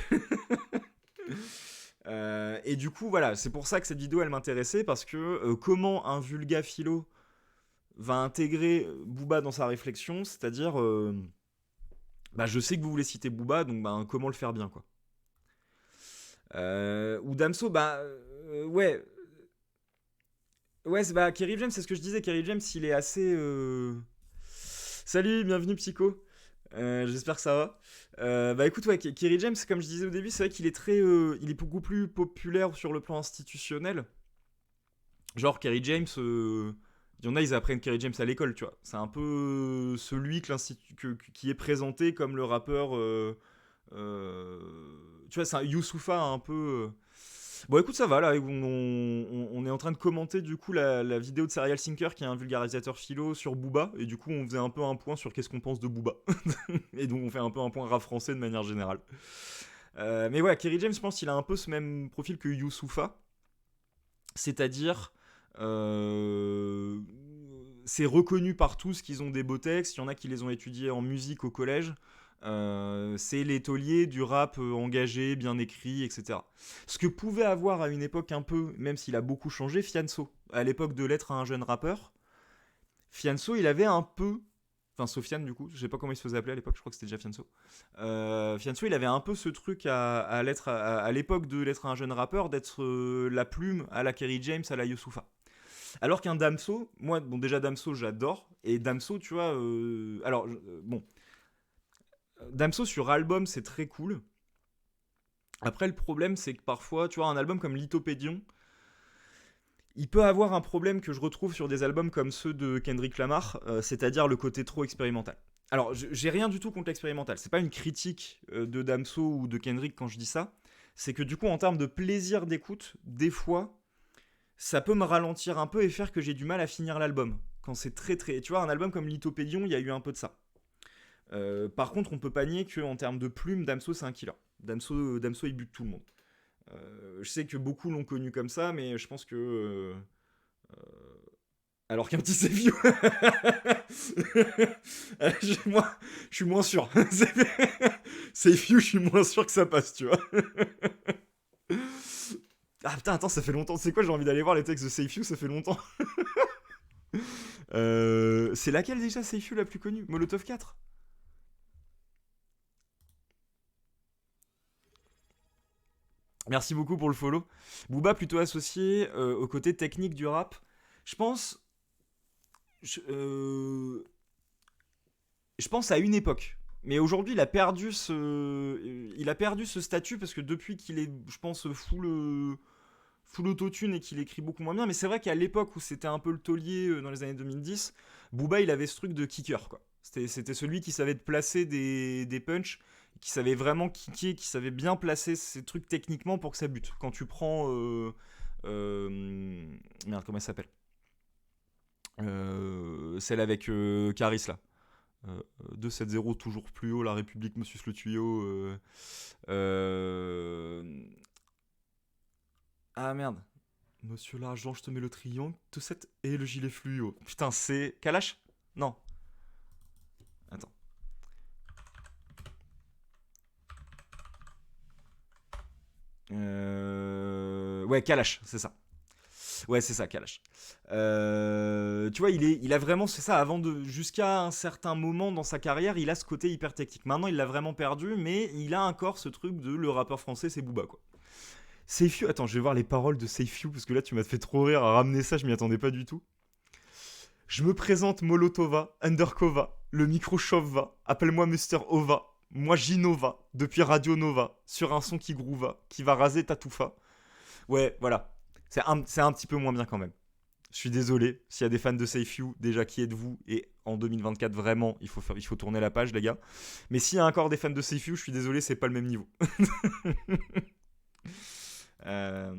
Et du coup, voilà, c'est pour ça que cette vidéo, elle m'intéressait, parce que comment un vulga philo va intégrer Booba dans sa réflexion, c'est-à-dire, bah, je sais que vous voulez citer Booba, donc bah, comment le faire bien, quoi. Ou Damso, bah, ouais. Ouais, bah, Kerry James, c'est ce que je disais, Kerry James, il est assez... Salut, bienvenue Psycho. J'espère que ça va. Bah écoute, ouais, Kerry James, comme je disais au début, c'est vrai qu'il est il est beaucoup plus populaire sur le plan institutionnel. Genre Kerry James, il y en a, ils apprennent Kerry James à l'école, tu vois. C'est un peu celui qui est présenté comme le rappeur. Tu vois, c'est un Youssoupha un peu. Bon, écoute, ça va, là, on est en train de commenter, du coup, la vidéo de Serial Sinker, qui est un vulgarisateur philo, sur Booba, et du coup, on faisait un peu un point sur qu'est-ce qu'on pense de Booba. Et donc, on fait un peu un point rap français de manière générale. Mais ouais, Kerry James, je pense qu'il a un peu ce même profil que Youssoupha, c'est-à-dire... euh, c'est reconnu par tous qu'ils ont des beaux textes, il y en a qui les ont étudiés en musique au collège. C'est les tauliers du rap engagé, bien écrit, etc. Ce que pouvait avoir à une époque un peu, même s'il a beaucoup changé, Fianso. À l'époque de Lettre à un jeune rappeur, Fianso, il avait un peu... Enfin, Sofiane, du coup, je sais pas comment il se faisait appeler à l'époque, je crois que c'était déjà Fianso. Fianso, il avait un peu ce truc à l'époque de Lettre à un jeune rappeur, d'être la plume à la Kerry James, à la Youssoupha. Alors qu'un Damso, moi, bon, déjà Damso, j'adore. Et Damso, tu vois, bon, Damso sur album, c'est très cool. Après, le problème, c'est que parfois, tu vois, un album comme Lithopédion, il peut avoir un problème que je retrouve sur des albums comme ceux de Kendrick Lamar, c'est-à-dire le côté trop expérimental. Alors, j'ai rien du tout contre l'expérimental. C'est pas une critique de Damso ou de Kendrick quand je dis ça. C'est que du coup, en termes de plaisir d'écoute, des fois, ça peut me ralentir un peu et faire que j'ai du mal à finir l'album. Quand c'est très très... Tu vois, un album comme Lithopédion, il y a eu un peu de ça. Par contre, on peut pas nier qu'en termes de plume, Damso, c'est un killer. Damso, il bute tout le monde. Je sais que beaucoup l'ont connu comme ça, mais je pense que... alors qu'un petit Sefiu... moi, je suis moins sûr. Sefiu, je suis moins sûr que ça passe, tu vois. Ah putain, attends, ça fait longtemps. C'est quoi, j'ai envie d'aller voir les textes de Sefiu, ça fait longtemps. C'est laquelle déjà Sefiu la plus connue? Molotov 4. Merci beaucoup pour le follow. Booba plutôt associé au côté technique du rap. Je pense... Je, euh, je pense à une époque. Mais aujourd'hui, il a perdu ce statut parce que depuis qu'il est, je pense, full autotune et qu'il écrit beaucoup moins bien. Mais c'est vrai qu'à l'époque où c'était un peu le taulier dans les années 2010, Booba, il avait ce truc de kicker, quoi. C'était celui qui savait te placer des punchs, qui savait vraiment kicker, qui savait bien placer ses trucs techniquement pour que ça bute. Quand tu prends... merde, comment elle s'appelle, celle avec Caris, là. 2-7-0, toujours plus haut, la République me suce le tuyau. Ah merde. Monsieur l'argent, je te mets le triangle, 2-7 et le gilet fluo. Putain, c'est... Kalash. Non. Attends. Ouais, Kalash, c'est ça. Ouais, c'est ça, Kalash. Tu vois, il a vraiment, c'est ça, jusqu'à un certain moment dans sa carrière, il a ce côté hyper technique. Maintenant, il l'a vraiment perdu, mais il a encore ce truc de le rappeur français, c'est Booba, quoi. Seifiu, attends, je vais voir les paroles de Seifiu, parce que là, tu m'as fait trop rire à ramener ça, je m'y attendais pas du tout. Je me présente Molotova, Underkova, le micro chauve va, appelle-moi Mister Ova, moi Ginova, depuis Radio Nova, sur un son qui groova, qui va raser ta toufa. Ouais, voilà. C'est un petit peu moins bien quand même. Je suis désolé, s'il y a des fans de Seifiu, déjà qui êtes-vous? Et en 2024, vraiment, il faut tourner la page, les gars. Mais s'il y a encore des fans de Seifiu, je suis désolé, c'est pas le même niveau. euh...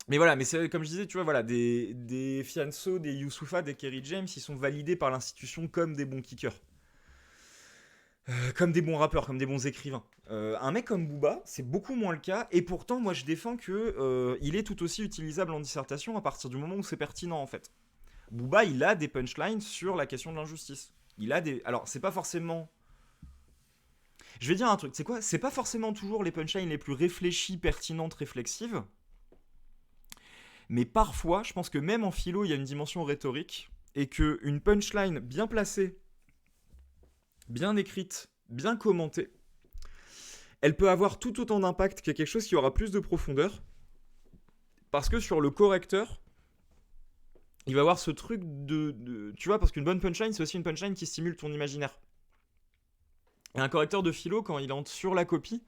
Mais voilà, mais c'est comme je disais, tu vois, voilà, des Fianso, des Youssoupha, des Kerry James, ils sont validés par l'institution comme des bons kickers. Comme des bons rappeurs, comme des bons écrivains. Un mec comme Booba, c'est beaucoup moins le cas, et pourtant, moi, je défends que il est tout aussi utilisable en dissertation à partir du moment où c'est pertinent, en fait. Booba, il a des punchlines sur la question de l'injustice. Il a des... Alors, c'est pas forcément... Je vais dire un truc, c'est quoi? C'est pas forcément toujours les punchlines les plus réfléchies, pertinentes, réflexives, mais parfois, je pense que même en philo, il y a une dimension rhétorique, et qu'une punchline bien placée, bien écrite, bien commentée, elle peut avoir tout autant d'impact que quelque chose qui aura plus de profondeur, parce que sur le correcteur, il va avoir ce truc tu vois, parce qu'une bonne punchline, c'est aussi une punchline qui stimule ton imaginaire. Et un correcteur de philo, quand il entre sur la copie,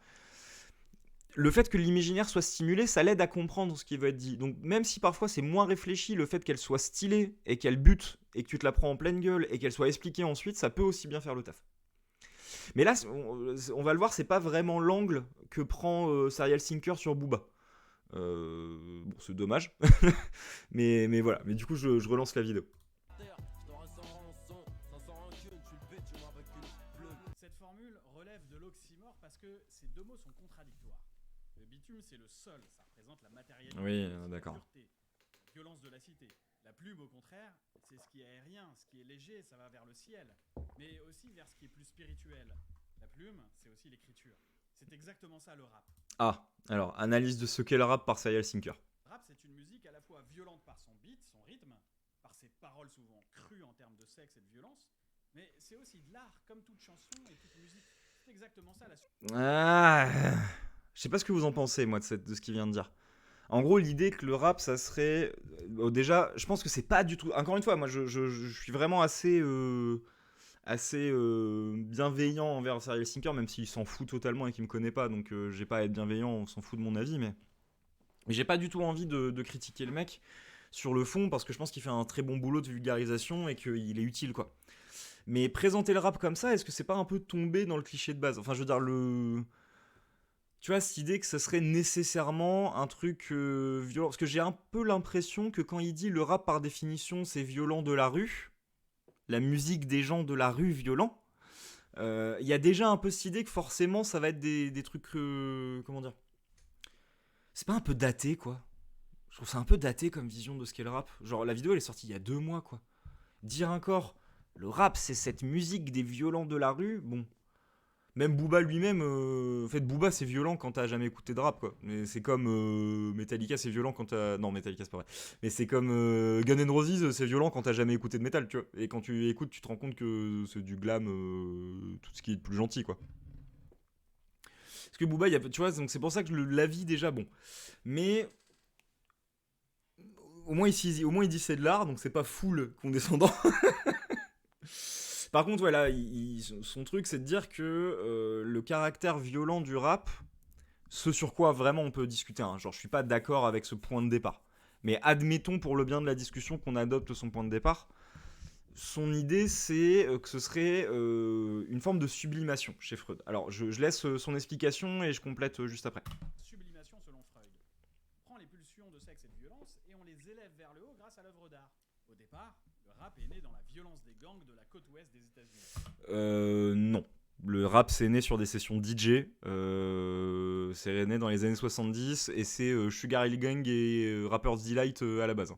le fait que l'imaginaire soit stimulé, ça l'aide à comprendre ce qui va être dit. Donc même si parfois c'est moins réfléchi, le fait qu'elle soit stylée et qu'elle bute, et que tu te la prends en pleine gueule, et qu'elle soit expliquée ensuite, ça peut aussi bien faire le taf. Mais là, on va le voir, c'est pas vraiment l'angle que prend Serial Sinker sur Booba. Bon, c'est dommage. mais voilà. Mais du coup, je relance la vidéo. Cette formule relève de l'oxymore parce que ces deux mots sont contradictoires. Le bitume, c'est le sol, ça représente la matérialité, Oui, la d'accord. pureté, la violence de la cité. La plume, au contraire, c'est ce qui est aérien, ce qui est léger, ça va vers le ciel, mais aussi vers ce qui est plus spirituel. La plume, c'est aussi l'écriture. C'est exactement ça le rap. Ah, alors, analyse de ce qu'est le rap par Serial Thinker. Le rap, c'est une musique à la fois violente par son beat, son rythme, par ses paroles souvent crues en termes de sexe et de violence, mais c'est aussi de l'art, comme toute chanson et toute musique. C'est exactement ça la Ah, je sais pas ce que vous en pensez, moi, de ce qu'il vient de dire. En gros, l'idée que le rap, ça serait... déjà, je pense que c'est pas du tout... Encore une fois, moi, je suis vraiment assez bienveillant envers Serial Thinker, même s'il s'en fout totalement et qu'il me connaît pas, donc j'ai pas à être bienveillant, on s'en fout de mon avis, mais j'ai pas du tout envie de critiquer le mec sur le fond, parce que je pense qu'il fait un très bon boulot de vulgarisation et qu'il est utile, quoi. Mais présenter le rap comme ça, est-ce que c'est pas un peu tombé dans le cliché de base ? Enfin, je veux dire, tu vois, cette idée que ça serait nécessairement un truc violent. Parce que j'ai un peu l'impression que quand il dit le rap, par définition, c'est violent de la rue, la musique des gens de la rue violent, il y a déjà un peu cette idée que forcément, ça va être des trucs... comment dire ? C'est pas un peu daté, quoi. Je trouve ça un peu daté comme vision de ce qu'est le rap. Genre, la vidéo, elle est sortie il y a 2 mois, quoi. Dire encore, le rap, c'est cette musique des violents de la rue, bon... Même Booba lui-même, en fait, Booba c'est violent quand t'as jamais écouté de rap, quoi. Mais c'est comme Metallica, c'est violent quand t'as. Non, Metallica c'est pas vrai. Mais c'est comme Guns N' Roses, c'est violent quand t'as jamais écouté de métal, tu vois. Et quand tu écoutes, tu te rends compte que c'est du glam, tout ce qui est de plus gentil, quoi. Parce que Booba, tu vois, donc c'est pour ça que l'avis déjà bon. Mais au moins il dit c'est de l'art, donc c'est pas full condescendant. Par contre, voilà, son truc, c'est de dire que le caractère violent du rap, ce sur quoi vraiment on peut discuter, hein. Genre, je suis pas d'accord avec ce point de départ. Mais admettons pour le bien de la discussion qu'on adopte son point de départ. Son idée, c'est que ce serait une forme de sublimation chez Freud. Alors, je laisse son explication et je complète juste après. sublimation selon Freud. On prend les pulsions de sexe et de violence et on les élève vers le haut grâce à l'œuvre d'art. Au départ, le rap est né dans la violence des gangs de la côte ouest des États-Unis. Non. Le rap, c'est né sur des sessions DJ. C'est né dans les années 70 et c'est Sugar Hill Gang et Rapper's Delight à la base.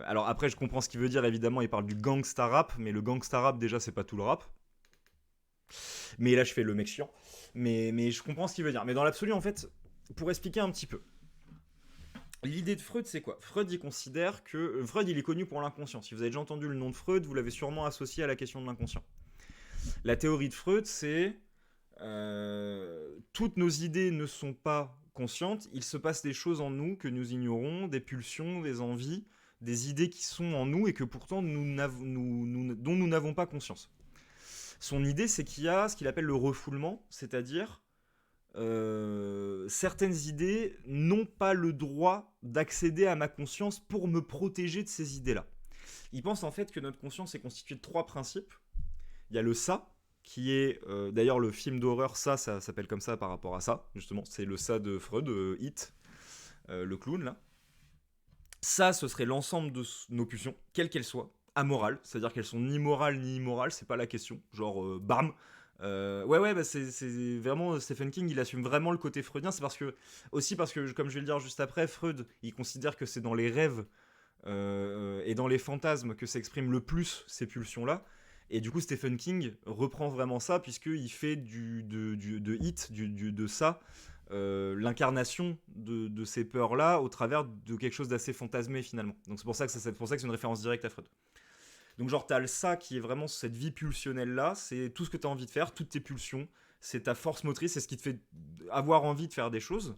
Alors après, je comprends ce qu'il veut dire, évidemment, il parle du gangsta rap, mais le gangsta rap, déjà, c'est pas tout le rap. Mais là, je fais le mec chiant. Mais je comprends ce qu'il veut dire. Mais dans l'absolu, en fait, pour expliquer un petit peu, l'idée de Freud, c'est quoi ? Freud, il considère que... Freud, il est connu pour l'inconscient. Si vous avez déjà entendu le nom de Freud, vous l'avez sûrement associé à la question de l'inconscient. La théorie de Freud, c'est... toutes nos idées ne sont pas conscientes. Il se passe des choses en nous que nous ignorons, des pulsions, des envies, des idées qui sont en nous et que pourtant dont nous n'avons pas conscience. Son idée, c'est qu'il y a ce qu'il appelle le refoulement, c'est-à-dire certaines idées n'ont pas le droit d'accéder à ma conscience pour me protéger de ces idées-là. Il pense en fait que notre conscience est constituée de 3 principes. Il y a le ça, qui est d'ailleurs le film d'horreur ça s'appelle comme ça par rapport à ça, justement, c'est le ça de Freud, It, le clown là. Ça, ce serait l'ensemble de nos pulsions, quelles qu'elles soient, amorales, c'est-à-dire qu'elles sont ni morales ni immorales, c'est pas la question, genre bam. Ouais, bah c'est vraiment Stephen King, il assume vraiment le côté freudien, c'est aussi parce que, comme je vais le dire juste après, Freud, il considère que c'est dans les rêves et dans les fantasmes que s'expriment le plus ces pulsions-là. Et du coup, Stephen King reprend vraiment ça, puisqu'il fait de ça, l'incarnation de ces peurs-là au travers de quelque chose d'assez fantasmé finalement. Donc c'est pour ça que c'est une référence directe à Freud. Donc genre t'as le ça qui est vraiment cette vie pulsionnelle-là, c'est tout ce que t'as envie de faire, toutes tes pulsions, c'est ta force motrice, c'est ce qui te fait avoir envie de faire des choses.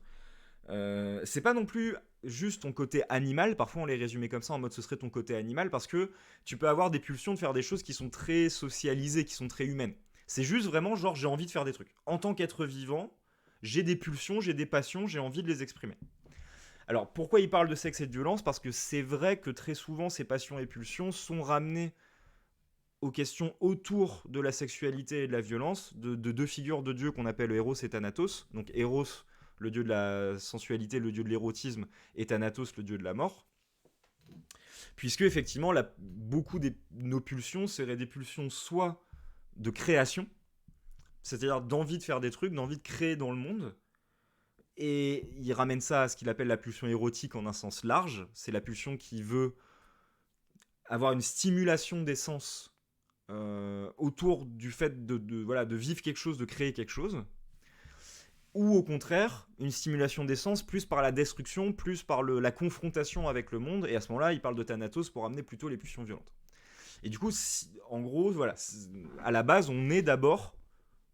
C'est pas non plus juste ton côté animal, parfois on les résumait comme ça en mode ce serait ton côté animal, parce que tu peux avoir des pulsions de faire des choses qui sont très socialisées, qui sont très humaines. C'est juste vraiment genre j'ai envie de faire des trucs. En tant qu'être vivant, j'ai des pulsions, j'ai des passions, j'ai envie de les exprimer. Alors pourquoi il parle de sexe et de violence ? Parce que c'est vrai que très souvent ces passions et pulsions sont ramenées aux questions autour de la sexualité et de la violence, de 2 figures de Dieu qu'on appelle Eros et Thanatos. Donc Eros, le dieu de la sensualité, le dieu de l'érotisme, et Thanatos, le dieu de la mort. Puisque, effectivement, beaucoup de nos pulsions seraient des pulsions soit de création, c'est-à-dire d'envie de faire des trucs, d'envie de créer dans le monde. Et il ramène ça à ce qu'il appelle la pulsion érotique en un sens large. C'est la pulsion qui veut avoir une stimulation des sens autour du fait de vivre quelque chose, de créer quelque chose. Ou au contraire, une stimulation des sens plus par la destruction, plus par la confrontation avec le monde. Et à ce moment-là, il parle de Thanatos pour amener plutôt les pulsions violentes. Et du coup, en gros, voilà, à la base, on est d'abord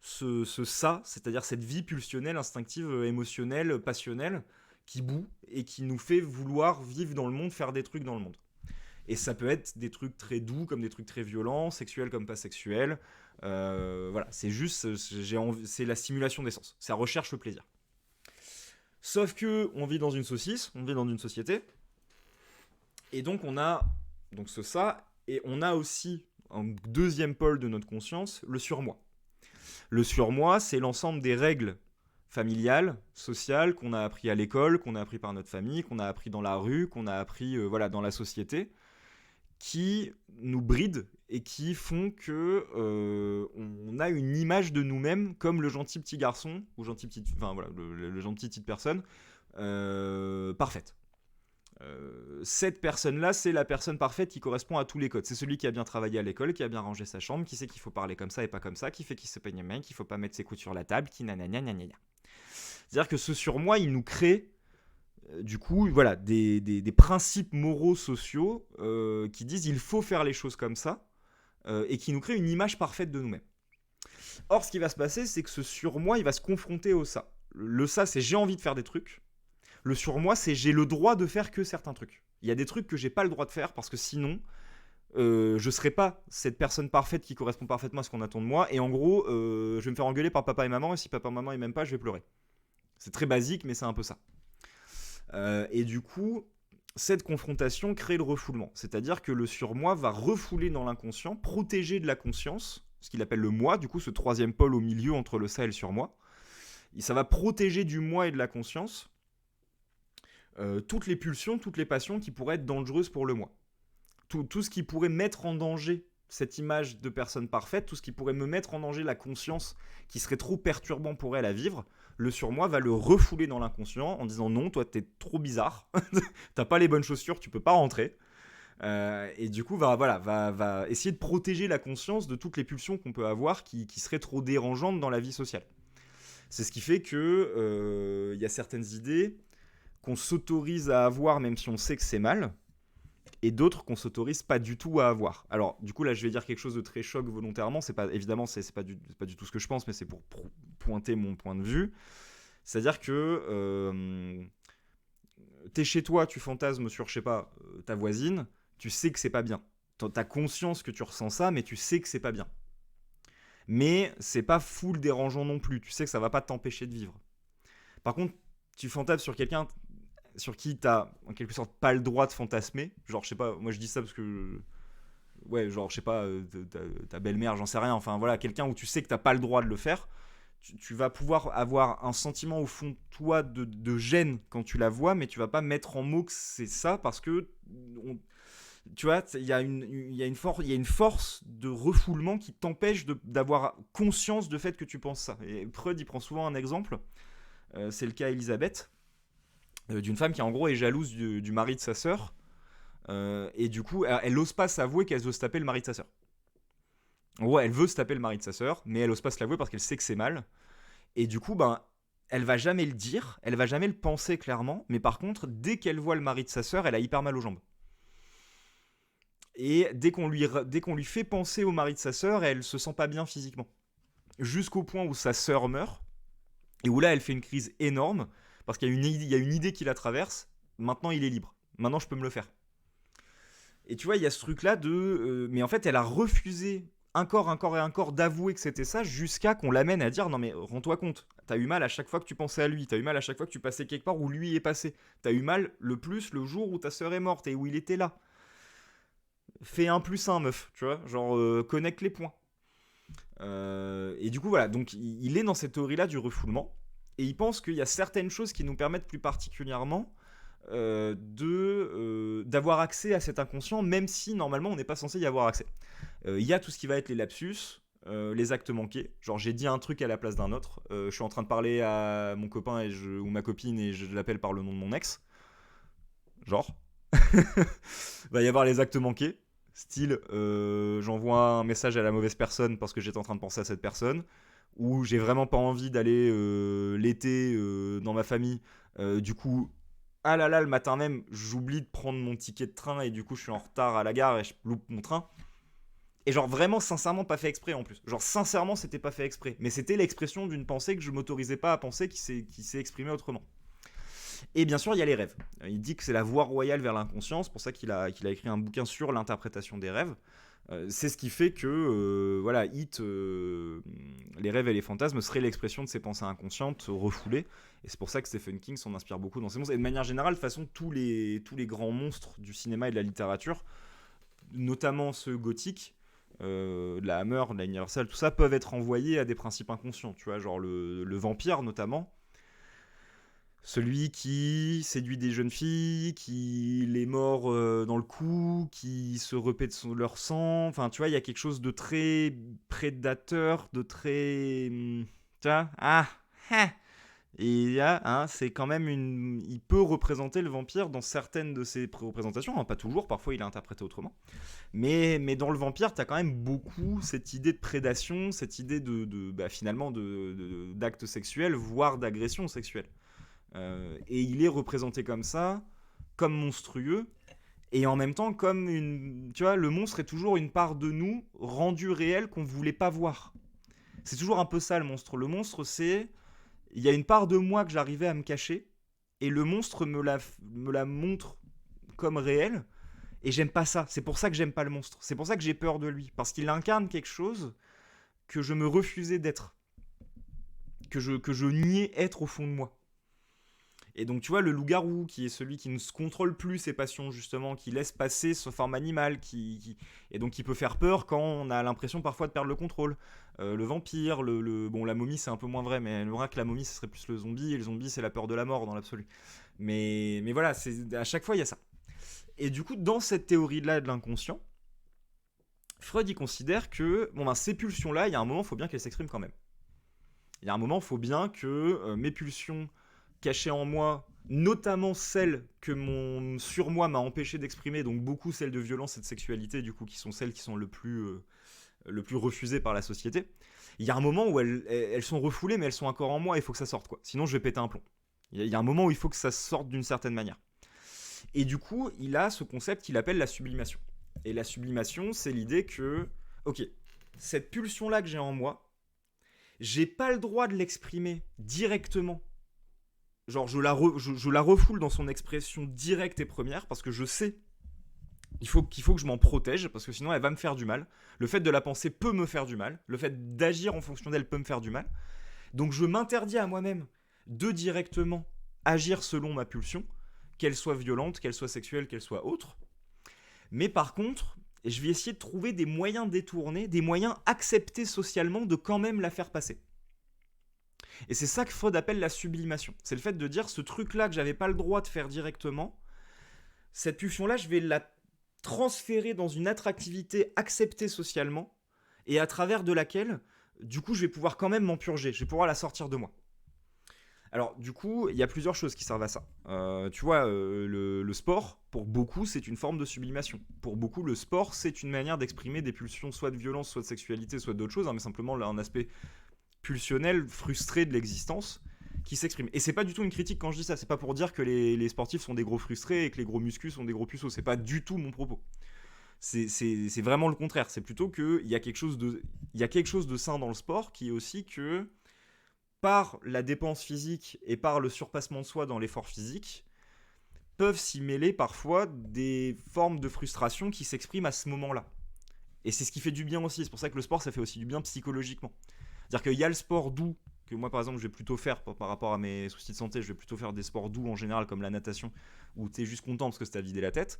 c'est-à-dire cette vie pulsionnelle, instinctive, émotionnelle, passionnelle, qui bout et qui nous fait vouloir vivre dans le monde, faire des trucs dans le monde. Et ça peut être des trucs très doux comme des trucs très violents, sexuels comme pas sexuels. Voilà, c'est juste, c'est la stimulation des sens. Ça recherche le plaisir. Sauf que on vit dans une saucisse, on vit dans une société, et donc on a donc ça, et on a aussi un deuxième pôle de notre conscience, le surmoi. Le surmoi, c'est l'ensemble des règles familiales, sociales, qu'on a appris à l'école, qu'on a appris par notre famille, qu'on a appris dans la rue, qu'on a appris dans la société, qui nous brident et qui font que on a une image de nous-mêmes comme le gentil petit garçon, ou gentil petit, le gentil petite personne, parfaite. Cette personne-là, c'est la personne parfaite qui correspond à tous les codes. C'est celui qui a bien travaillé à l'école, qui a bien rangé sa chambre, qui sait qu'il faut parler comme ça et pas comme ça, qui fait qu'il se peigne bien, qu'il faut pas mettre ses coudes sur la table, qui nanana. C'est-à-dire que ce surmoi, il nous crée du coup, voilà, des principes moraux sociaux qui disent il faut faire les choses comme ça et qui nous crée une image parfaite de nous-mêmes. Or, ce qui va se passer, c'est que ce surmoi, il va se confronter au ça. Le ça, c'est j'ai envie de faire des trucs. Le surmoi, c'est j'ai le droit de faire que certains trucs. Il y a des trucs que j'ai pas le droit de faire parce que sinon, je serai pas cette personne parfaite qui correspond parfaitement à ce qu'on attend de moi. Et en gros, je vais me faire engueuler par papa et maman. Et si papa et maman ils m'aiment pas, je vais pleurer. C'est très basique, mais c'est un peu ça. Et du coup, cette confrontation crée le refoulement. C'est-à-dire que le surmoi va refouler dans l'inconscient, protéger de la conscience, ce qu'il appelle le moi, du coup, ce troisième pôle au milieu entre le ça et le surmoi. Et ça va protéger du moi et de la conscience toutes les pulsions, toutes les passions qui pourraient être dangereuses pour le moi. Tout ce qui pourrait mettre en danger cette image de personne parfaite, tout ce qui pourrait me mettre en danger la conscience qui serait trop perturbant pour elle à vivre, le surmoi va le refouler dans l'inconscient en disant non, toi t'es trop bizarre, t'as pas les bonnes chaussures, tu peux pas rentrer. Et du coup va essayer de protéger la conscience de toutes les pulsions qu'on peut avoir qui seraient trop dérangeantes dans la vie sociale. C'est ce qui fait que y a certaines idées qu'on s'autorise à avoir même si on sait que c'est mal, et d'autres qu'on s'autorise pas du tout à avoir. Alors, du coup, là, je vais dire quelque chose de très choc volontairement. C'est pas, évidemment, c'est pas du tout ce que je pense, mais c'est pour pointer mon point de vue. C'est-à-dire que t'es chez toi, tu fantasmes sur, je sais pas, ta voisine, tu sais que c'est pas bien. T'as conscience que tu ressens ça, mais tu sais que c'est pas bien. Mais c'est pas full dérangeant non plus. Tu sais que ça va pas t'empêcher de vivre. Par contre, tu fantasmes sur quelqu'un sur qui t'as en quelque sorte pas le droit de fantasmer, genre je sais pas, moi je dis ça parce que ouais, genre je sais pas, ta belle-mère, j'en sais rien, enfin voilà, quelqu'un où tu sais que t'as pas le droit de le faire, tu vas pouvoir avoir un sentiment au fond de toi de gêne quand tu la vois, mais tu vas pas mettre en mots que c'est ça parce que tu vois, il y a une force de refoulement qui t'empêche d'avoir conscience du fait que tu penses ça. Et Freud il prend souvent un exemple, c'est le cas Elisabeth, d'une femme qui en gros est jalouse du mari de sa sœur, et du coup elle n'ose pas s'avouer qu'elle veut se taper le mari de sa sœur. En gros, elle veut se taper le mari de sa sœur, mais elle n'ose pas se l'avouer parce qu'elle sait que c'est mal. Et du coup, elle va jamais le dire, elle va jamais le penser clairement, mais par contre, dès qu'elle voit le mari de sa sœur, elle a hyper mal aux jambes. Et dès qu'on lui fait penser au mari de sa sœur, elle se sent pas bien physiquement. Jusqu'au point où sa sœur meurt, et où là, elle fait une crise énorme, parce qu'il y a une idée qui la traverse, maintenant il est libre, maintenant je peux me le faire. Et tu vois, il y a ce truc-là mais en fait, elle a refusé encore d'avouer que c'était ça, jusqu'à qu'on l'amène à dire non mais rends-toi compte, t'as eu mal à chaque fois que tu pensais à lui, t'as eu mal à chaque fois que tu passais quelque part où lui est passé, t'as eu mal le plus le jour où ta sœur est morte et où il était là. Fais 1+1 meuf, tu vois, genre connecte les points. Et du coup voilà, donc il est dans cette théorie-là du refoulement. Et il pense qu'il y a certaines choses qui nous permettent plus particulièrement d'avoir accès à cet inconscient, même si normalement on n'est pas censé y avoir accès. Il y a tout ce qui va être les lapsus, les actes manqués. Genre j'ai dit un truc à la place d'un autre. Je suis en train de parler à mon copain ou ma copine et je l'appelle par le nom de mon ex. Genre. Va y avoir les actes manqués. Style, j'envoie un message à la mauvaise personne parce que j'étais en train de penser à cette personne. Ou j'ai vraiment pas envie d'aller l'été dans ma famille. Du coup, ah là là, le matin même, j'oublie de prendre mon ticket de train et du coup, je suis en retard à la gare et je loupe mon train. Et genre vraiment, sincèrement, pas fait exprès en plus. Genre sincèrement, c'était pas fait exprès. Mais c'était l'expression d'une pensée que je m'autorisais pas à penser qui s'est exprimée autrement. Et bien sûr, il y a les rêves. Il dit que c'est la voie royale vers l'inconscient. C'est pour ça qu'il a écrit un bouquin sur l'interprétation des rêves. C'est ce qui fait que voilà, les rêves et les fantasmes seraient l'expression de ces pensées inconscientes refoulées. Et c'est pour ça que Stephen King s'en inspire beaucoup dans ses monstres. Et de manière générale, de toute façon, tous les grands monstres du cinéma et de la littérature, notamment ceux gothiques, de la Hammer, de la Universal, tout ça, peuvent être envoyés à des principes inconscients. Tu vois, genre le vampire notamment. Celui qui séduit des jeunes filles, qui les mord dans le cou, qui se repaît de leur sang. Enfin, tu vois, il y a quelque chose de très prédateur, de très... Tu vois. Et il y a, c'est quand même il peut représenter le vampire dans certaines de ses représentations, hein, pas toujours, parfois il est interprété autrement. Mais dans le vampire, t'as quand même beaucoup cette idée de prédation, cette idée finalement d'acte sexuel, voire d'agression sexuelle. Et il est représenté comme ça, comme monstrueux, et en même temps comme tu vois, le monstre est toujours une part de nous rendue réelle qu'on voulait pas voir. C'est toujours un peu ça le monstre. Le monstre, c'est il y a une part de moi que j'arrivais à me cacher, et le monstre me la montre comme réelle, et j'aime pas ça. C'est pour ça que j'aime pas le monstre. C'est pour ça que j'ai peur de lui, parce qu'il incarne quelque chose que je me refusais d'être, que je niais être au fond de moi. Et donc tu vois, le loup-garou, qui est celui qui ne se contrôle plus ses passions justement, qui laisse passer sa forme animale, et donc qui peut faire peur quand on a l'impression parfois de perdre le contrôle. Le vampire, bon, la momie c'est un peu moins vrai, mais on verra que la momie ce serait plus le zombie, et le zombie c'est la peur de la mort dans l'absolu. Mais voilà, à chaque fois il y a ça. Et du coup, dans cette théorie-là de l'inconscient, Freud il considère que ces pulsions-là, il y a un moment, il faut bien qu'elles s'expriment quand même. Il y a un moment, il faut bien que mes pulsions cachées en moi, notamment celles que mon surmoi m'a empêché d'exprimer, donc beaucoup celles de violence et de sexualité, du coup, qui sont celles qui sont le plus refusées par la société. Il y a un moment où elles sont refoulées, mais elles sont encore en moi, il faut que ça sorte, quoi. Sinon, je vais péter un plomb. Il y a un moment où il faut que ça sorte d'une certaine manière. Et du coup, il a ce concept qu'il appelle la sublimation. Et la sublimation, c'est l'idée que, ok, cette pulsion-là que j'ai en moi, j'ai pas le droit de l'exprimer directement. Genre, je la refoule dans son expression directe et première, parce que je sais qu'il faut que je m'en protège, parce que sinon elle va me faire du mal. Le fait de la penser peut me faire du mal. Le fait d'agir en fonction d'elle peut me faire du mal. Donc je m'interdis à moi-même de directement agir selon ma pulsion, qu'elle soit violente, qu'elle soit sexuelle, qu'elle soit autre. Mais par contre, je vais essayer de trouver des moyens détournés, des moyens acceptés socialement de quand même la faire passer. Et c'est ça que Freud appelle la sublimation. C'est le fait de dire ce truc-là que j'avais pas le droit de faire directement, cette pulsion-là, je vais la transférer dans une attractivité acceptée socialement et à travers de laquelle, du coup, je vais pouvoir quand même m'en purger, je vais pouvoir la sortir de moi. Alors, du coup, il y a plusieurs choses qui servent à ça. Tu vois, le sport, pour beaucoup, c'est une forme de sublimation. Pour beaucoup, le sport, c'est une manière d'exprimer des pulsions, soit de violence, soit de sexualité, soit d'autres choses, mais simplement un aspect pulsionnel, frustré de l'existence, qui s'exprime. Et c'est pas du tout une critique quand je dis ça, c'est pas pour dire que les sportifs sont des gros frustrés et que les gros muscus sont des gros puceaux, c'est pas du tout mon propos. C'est vraiment le contraire, c'est plutôt qu'il y a quelque chose de sain dans le sport qui est aussi que par la dépense physique et par le surpassement de soi dans l'effort physique, peuvent s'y mêler parfois des formes de frustration qui s'expriment à ce moment-là. Et c'est ce qui fait du bien aussi, c'est pour ça que le sport, ça fait aussi du bien psychologiquement. C'est-à-dire qu'il y a le sport doux, que moi par exemple je vais plutôt faire par rapport à mes soucis de santé, je vais plutôt faire des sports doux en général comme la natation, où t'es juste content parce que ça t'a vidé la tête.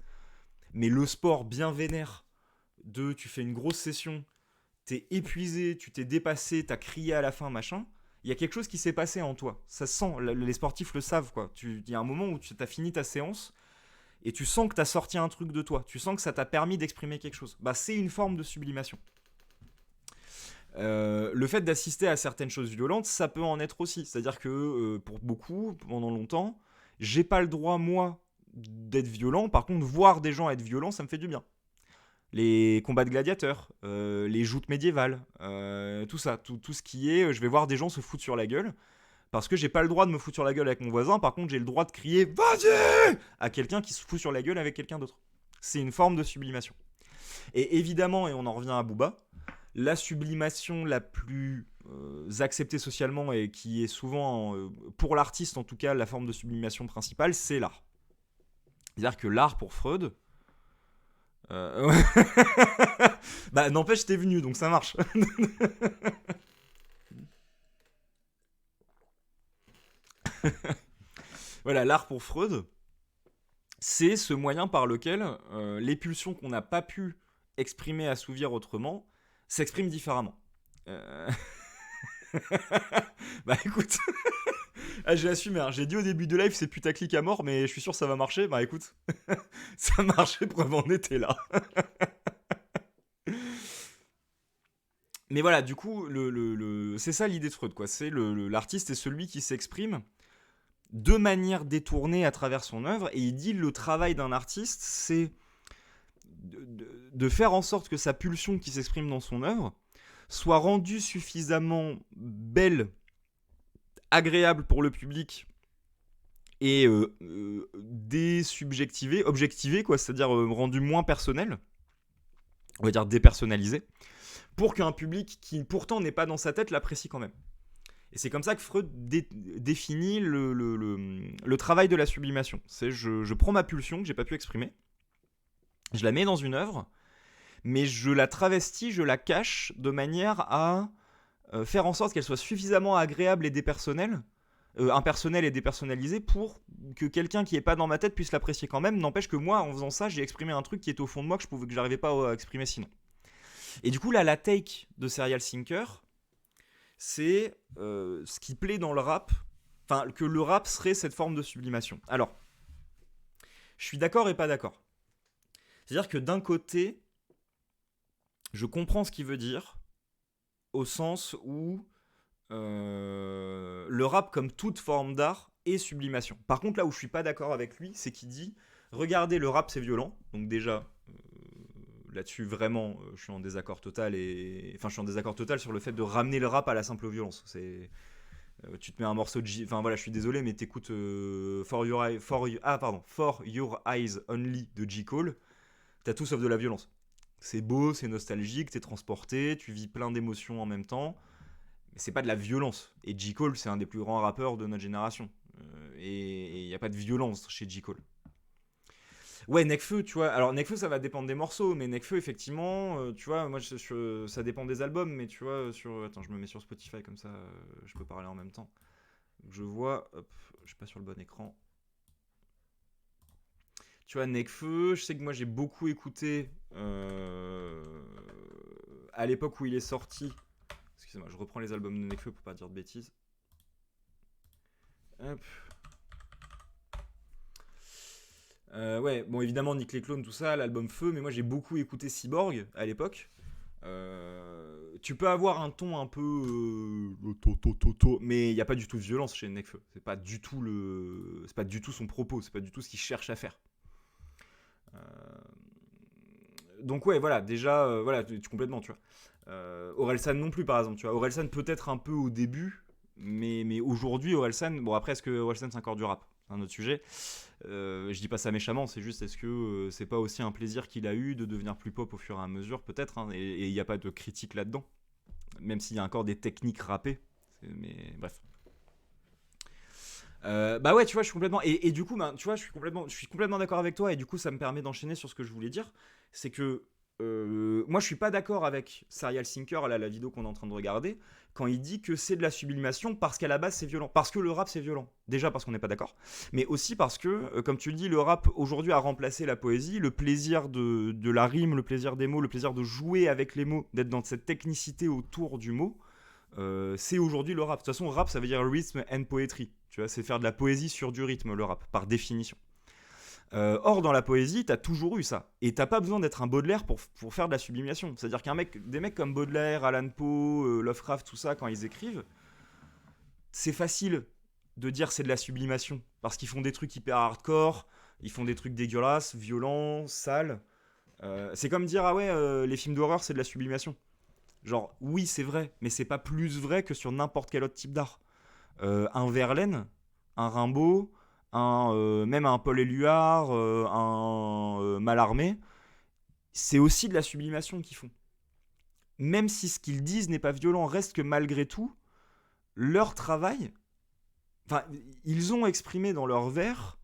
Mais le sport bien vénère, tu fais une grosse session, t'es épuisé, tu t'es dépassé, t'as crié à la fin, machin, il y a quelque chose qui s'est passé en toi. Ça se sent, les sportifs le savent, quoi. Il y a un moment où tu as fini ta séance et tu sens que tu as sorti un truc de toi. Tu sens que ça t'a permis d'exprimer quelque chose. Bah, c'est une forme de sublimation. Le fait d'assister à certaines choses violentes, ça peut en être aussi. C'est-à-dire que pour beaucoup, pendant longtemps, j'ai pas le droit, moi, d'être violent. Par contre, voir des gens être violents, ça me fait du bien. Les combats de gladiateurs, les joutes médiévales, tout ça, tout ce qui est, je vais voir des gens se foutre sur la gueule, parce que j'ai pas le droit de me foutre sur la gueule avec mon voisin, par contre j'ai le droit de crier vas-y à quelqu'un qui se fout sur la gueule avec quelqu'un d'autre. C'est une forme de sublimation. Et évidemment, et on en revient à Booba, la sublimation la plus acceptée socialement et qui est souvent, pour l'artiste en tout cas, la forme de sublimation principale, c'est l'art. C'est-à-dire que l'art pour Freud, bah n'empêche t'es venu donc ça marche. Voilà, l'art pour Freud, c'est ce moyen par lequel les pulsions qu'on n'a pas pu exprimer, assouvir autrement, s'expriment différemment. Bah écoute, ah, j'ai assumé, hein. J'ai dit au début de live c'est putaclic à mort, mais je suis sûr que ça va marcher. Bah écoute, ça marchait, preuve en était là. Mais voilà, du coup, c'est ça l'idée de Freud, quoi. C'est l'artiste est celui qui s'exprime de manière détournée à travers son œuvre, et il dit le travail d'un artiste, c'est de faire en sorte que sa pulsion qui s'exprime dans son œuvre soit rendue suffisamment belle, agréable pour le public et désubjectivée, objectivée, quoi, c'est-à-dire rendue moins personnelle, on va dire dépersonnalisée, pour qu'un public qui pourtant n'est pas dans sa tête l'apprécie quand même. Et c'est comme ça que Freud définit le travail de la sublimation. C'est je prends ma pulsion que j'ai pas pu exprimer, je la mets dans une œuvre, mais je la travestis, je la cache de manière à faire en sorte qu'elle soit suffisamment agréable et dépersonnelle, impersonnelle et dépersonnalisée pour que quelqu'un qui est pas dans ma tête puisse l'apprécier quand même. N'empêche que moi, en faisant ça, j'ai exprimé un truc qui est au fond de moi que j'arrivais pas à exprimer sinon. Et du coup, là, la take de Serial Thinker, c'est ce qui plaît dans le rap, enfin, que le rap serait cette forme de sublimation. Alors, je suis d'accord et pas d'accord. C'est-à-dire que d'un côté, je comprends ce qu'il veut dire, au sens où le rap, comme toute forme d'art, est sublimation. Par contre, là où je suis pas d'accord avec lui, c'est qu'il dit regardez, le rap c'est violent. Donc déjà, là-dessus vraiment, je suis en désaccord total je suis en désaccord total sur le fait de ramener le rap à la simple violence. Tu te mets un morceau de enfin voilà, je suis désolé, mais t'écoutes For Your Eyes Only de J. Cole, t'as tout sauf de la violence. C'est beau, c'est nostalgique, t'es transporté, tu vis plein d'émotions en même temps. Mais c'est pas de la violence. Et J. Cole, c'est un des plus grands rappeurs de notre génération. Et il n'y a pas de violence chez J. Cole. Ouais, Nekfeu, tu vois. Alors, Nekfeu, ça va dépendre des morceaux. Mais Nekfeu, effectivement, tu vois, moi, ça dépend des albums. Mais tu vois, attends, je me mets sur Spotify comme ça, je peux parler en même temps. Je vois, hop, je suis pas sur le bon écran. Tu vois, Nekfeu, je sais que moi, j'ai beaucoup écouté à l'époque où il est sorti. Excusez-moi, je reprends les albums de Nekfeu pour pas dire de bêtises. Hop. Ouais, bon, évidemment, Nick les Clones, tout ça, l'album Feu, mais moi j'ai beaucoup écouté Cyborg à l'époque. Tu peux avoir un ton un peu. Mais il n'y a pas du tout de violence chez Nekfeu. C'est pas du tout son propos, c'est pas du tout ce qu'il cherche à faire. Donc, ouais, voilà, déjà, voilà, complètement, tu vois. Orelsan non plus, par exemple, tu vois. Orelsan peut-être un peu au début, mais aujourd'hui, Orelsan, bon, après, est-ce que Orelsan c'est encore du rap? C'est un autre sujet. Je dis pas ça méchamment, c'est juste est-ce que c'est pas aussi un plaisir qu'il a eu de devenir plus pop au fur et à mesure, peut-être, hein, et il n'y a pas de critique là-dedans, même s'il y a encore des techniques rappées, mais bref. Bah ouais, tu vois, je suis complètement et du coup, ben, tu vois, je suis complètement d'accord avec toi, et du coup, ça me permet d'enchaîner sur ce que je voulais dire, c'est que moi, je suis pas d'accord avec Serial Thinker, là, la vidéo qu'on est en train de regarder, quand il dit que c'est de la sublimation parce qu'à la base c'est violent, parce que le rap c'est violent. Déjà parce qu'on n'est pas d'accord, mais aussi parce que, comme tu le dis, le rap aujourd'hui a remplacé la poésie, le plaisir de la rime, le plaisir des mots, le plaisir de jouer avec les mots, d'être dans cette technicité autour du mot. c'est aujourd'hui le rap. De toute façon, rap, ça veut dire rhythm and poetry. Tu vois, c'est faire de la poésie sur du rythme, le rap, par définition. Or, dans la poésie, t'as toujours eu ça. Et t'as pas besoin d'être un Baudelaire pour faire de la sublimation. C'est-à-dire des mecs comme Baudelaire, Allan Poe, Lovecraft, tout ça, quand ils écrivent, c'est facile de dire c'est de la sublimation. Parce qu'ils font des trucs hyper hardcore, ils font des trucs dégueulasses, violents, sales. C'est comme dire, ah ouais, les films d'horreur, c'est de la sublimation. Genre, oui, c'est vrai, mais c'est pas plus vrai que sur n'importe quel autre type d'art. Un Verlaine, un Rimbaud, même un Paul Éluard, un Mallarmé, c'est aussi de la sublimation qu'ils font. Même si ce qu'ils disent n'est pas violent, reste que malgré tout, leur travail, enfin, ils ont exprimé dans leurs vers